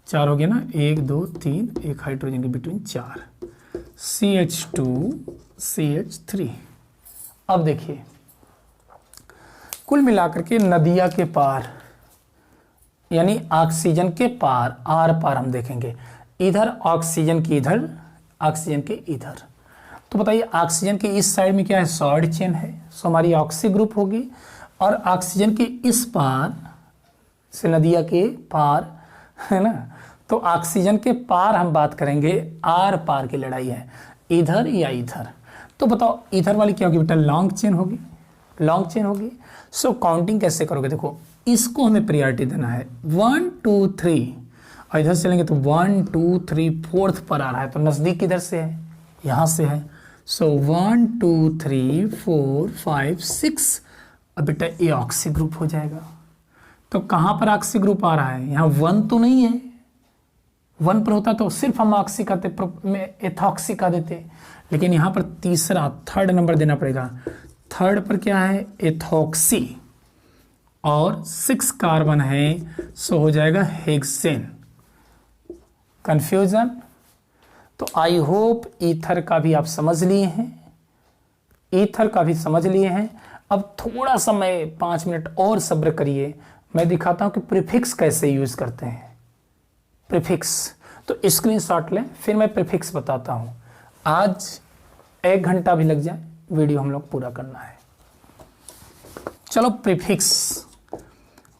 4 हो गया ना, 1 2 3, एक हाइड्रोजन के बिटवीन 4, CH2 CH3। अब देखिए कुल मिलाकर के नदिया के पार यानी ऑक्सीजन के पार, आर पार हम देखेंगे, इधर ऑक्सीजन की इधर, ऑक्सीजन के इधर। तो बताइए ऑक्सीजन के इस साइड में क्या है, सॉल्ट चेन है, सो हमारी ऑक्सी ग्रुप होगी, और ऑक्सीजन के इस पार से नदिया के पार, है ना, तो ऑक्सीजन के पार हम बात करेंगे, आर पार की लड़ाई है, इधर या इधर। तो बताओ इधर वाली क्या होगी बेटा, लॉन्ग चेन होगी, लॉन्ग चेन होगी। सो काउंटिंग कैसे करोगे, देखो इसको हमें प्रायोरिटी देना है, 1 2 3, और इधर से चलेंगे तो 1 2 3 4th पर आ रहा है, तो नज़दीक किधर से है, यहाँ से है। सो 1 2 3 4 5 6, अब बेटा ये ऑक्सी ग्रुप हो जाएगा। तो कहाँ पर ऑक्सी ग्रुप आ रहा है, यहाँ 1 तो नहीं है, 1 पर होता तो सिर्फ हम ऑक्सी कहते, एथॉक्सी कह देते, लेकिन यहाँ पर तीसरा, 3rd नंबर देना पड़ेगा। 3rd पर क्या है, एथॉक्सी, और 6 कार्बन है, सो हो जाएगा हेक्सेन। कंफ्यूजन? तो आई होप ईथर का भी आप समझ लिए हैं, ईथर का भी समझ लिए हैं। अब थोड़ा सा मैं 5 मिनट और सब्र करिए, मैं दिखाता हूं कि प्रीफिक्स कैसे यूज करते हैं। प्रीफिक्स तो स्क्रीनशॉट लें, फिर मैं प्रीफिक्स बताता हूं। आज 1 घंटा भी लग जाए, वीडियो हम लोग पूरा करना है। चलो प्रीफिक्स,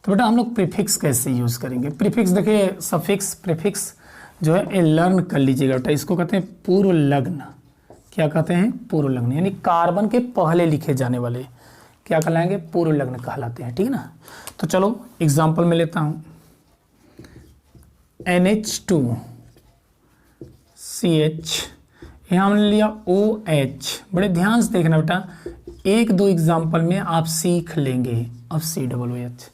तो बेटा हम लोग प्रीफिक्स कैसे यूज करेंगे। प्रीफिक्स देखिए, सफिक्स प्रीफिक्स जो है ये लर्न कर लीजिएगा बेटा, इसको कहते हैं पूर्व लग्न। क्या कहते हैं, पूर्व लग्न, यानी कार्बन के पहले लिखे जाने वाले क्या कहलाएंगे, पूर्व लग्न कहलाते हैं। ठीक है ना, तो चलो एग्जाम्पल में लेता हूं, NH2 CH, यहाँ हमने लिया OH। बड़े ध्यान से देखना बेटा, 1-2 एग्जाम्पल में आप सीख लेंगे। अब COOH।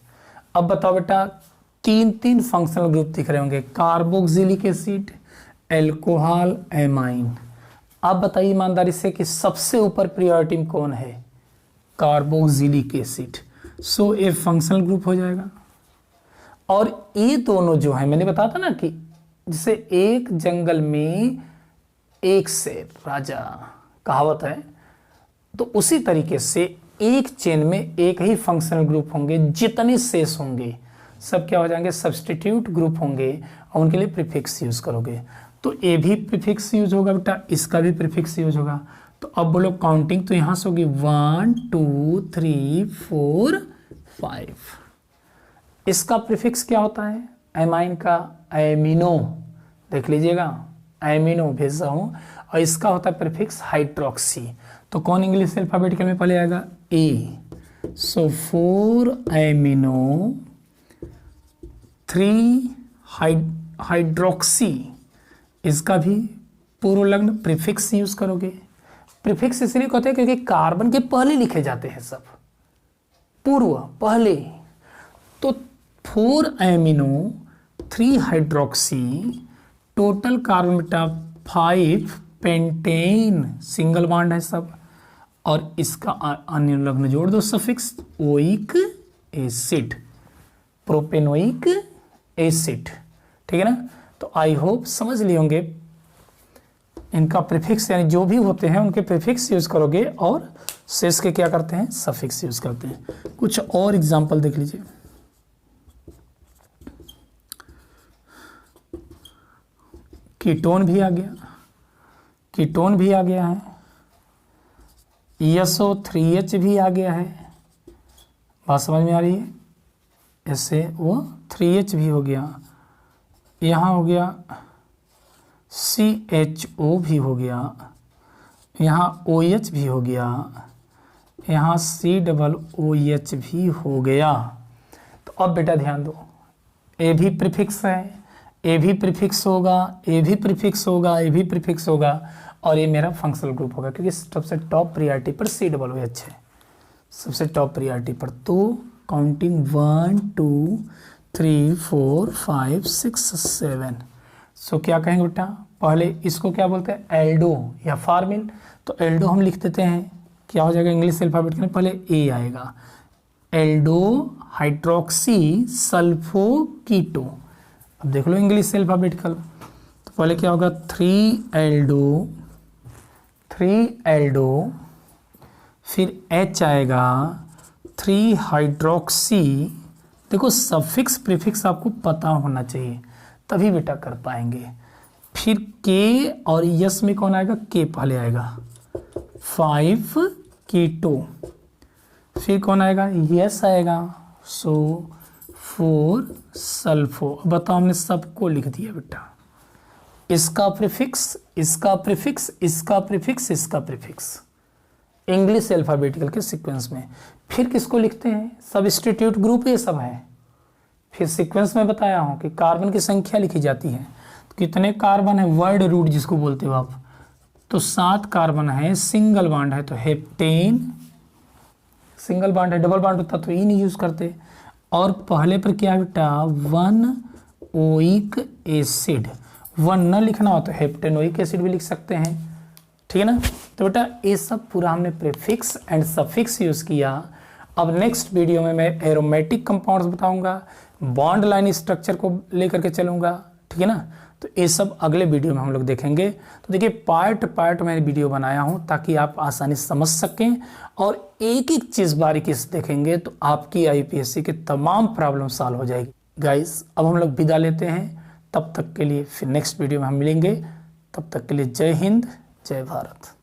अब बताओ बेटा, 3 फंक्शनल ग्रुप दिख रहे होंगे, कार्बोक्सिलिक एसिड, एल्कोहल, एमाइन। अब बताइए ईमानदारी से कि सबसे ऊपर प्रायोरिटी में कौन है, कार्बोक्सिलिक एसिड। सो ये फंक्शनल ग्रुप हो जाएगा। और ये दोनों जो है, मैंने बताया था ना कि जैसे एक जंगल में एक शेर राजा, कहावत है, तो उसी तरीके से एक चेन में एक ही फंक्शनल ग्रुप होंगे, जितने शेष होंगे सब क्या हो जाएंगे, सब्सटीट्यूट ग्रुप होंगे, और उनके लिए प्रीफिक्स यूज करोगे। तो ये भी प्रीफिक्स यूज होगा बेटा, इसका भी प्रीफिक्स यूज होगा। तो अब बोलो काउंटिंग तो यहां से होगी 1 2 3 4 5। इसका प्रीफिक्स क्या होता है, एमाइन का एमिनो, देख लीजिएगा, एमिनो भेज रहा हूं। और इसका होता है प्रीफिक्स हाइड्रोक्सी। तो कौन इंग्लिश अल्फाबेटिकल में पहले आएगा, ए। सो 4 एमिनो 3 हाइड्रोक्सी, इसका भी पूर्व लग्न प्रीफिक्स यूज करोगे। प्रीफिक्स इसलिए कहते हैं क्योंकि कार्बन के पहले लिखे जाते हैं सब, पूर्व पहले। तो 4 एमिनो 3 हाइड्रोक्सी, टोटल कार्बन बेटा 5 पेंटेन, सिंगल बॉन्ड है सब, और इसका अन्य लग्न जोड़ दो suffix, oic acid, propanoic acid. ठीक है ना, तो आई होप समझ लिए होंगे। इनका प्रीफिक्स यानी जो भी होते हैं उनके प्रीफिक्स यूज करोगे, और शेष के क्या करते हैं, सफिक्स यूज करते हैं। कुछ और एग्जांपल देख लीजिए, कीटोन भी आ गया, कीटोन भी आ गया है, SO3H भी आ गया है, बात समझ में आ रही है। ऐसे वो 3H भी हो गया, यहाँ हो गया CHO भी हो गया, यहाँ OH भी हो गया, यहाँ COOH भी हो गया। तो अब बेटा ध्यान दो, ए भी प्रीफिक्स है, ए भी प्रीफिक्स होगा, ए भी प्रीफिक्स होगा, ए भी प्रीफिक्स होगा, और ये मेरा फंक्शनल ग्रुप होगा क्योंकि सबसे टॉप प्रियॉरिटी पर COOH है, सबसे टॉप प्रियॉरिटी पर। तो काउंटिंग 1 2 3 4 5 6 7। सो क्या कहेंगे बेटा, पहले इसको क्या बोलते हैं, एल्डो या फार्मिल। तो एल्डो हम लिख देते हैं, क्या हो जाएगा इंग्लिश अल्फाबेट के, पहले ए आएगा, एल्डो हाइड्रोक्सी सल्फो कीटो। अब देख लो इंग्लिश अल्फाबेटिकल, तो पहले क्या होगा 3 एल्डो, फिर H आएगा 3 हाइड्रोक्सी। देखो सफिक्स प्रीफिक्स आपको पता होना चाहिए तभी बेटा कर पाएंगे। फिर के और यस में कौन आएगा, के पहले आएगा 5 कीटो, फिर कौन आएगा, यस आएगा, सो 4 सल्फो। बताओ हमने सबको लिख दिया बेटा, इसका प्रीफिक्स, इसका प्रीफिक्स, इसका प्रीफिक्स, इसका प्रीफिक्स, इंग्लिश अल्फाबेटिकल के सीक्वेंस में। फिर किसको लिखते हैं, सबस्टिट्यूट ग्रुप ये सब है। फिर सीक्वेंस में बताया हूं कि कार्बन की संख्या लिखी जाती है, तो कितने कार्बन है, वर्ड रूट जिसको बोलते हो आप, तो 7 कार्बन है, सिंगल बॉन्ड है तो हेप्टेन, सिंगल बॉन्ड है, डबल बॉन्ड होता तो ई नहीं यूज करते। और पहले पर क्या बेटा 1 ओइक एसिड, 1 न लिखना हो तो हेप्टेनोइक एसिड भी लिख सकते हैं, ठीक है ना। तो बेटा ये सब पूरा हमने प्रीफिक्स एंड सफिक्स यूज किया। अब नेक्स्ट वीडियो में मैं एरोमेटिक कंपाउंड्स बताऊंगा, बॉन्ड लाइन स्ट्रक्चर को लेकर के चलूंगा, ठीक है ना। तो ये सब अगले वीडियो में हम लोग देखेंगे। तो देखिए पार्ट पार्ट मैंने वीडियो बनाया हूं ताकि आप आसानी से समझ सकें, और एक एक चीज़ बारीकी से देखेंगे तो आपकी IPSC के तमाम प्रॉब्लम सॉल्व हो जाएगी। गाइस अब हम लोग विदा लेते हैं, तब तक के लिए फिर नेक्स्ट वीडियो में हम मिलेंगे। तब तक के लिए जय हिंद, जय भारत।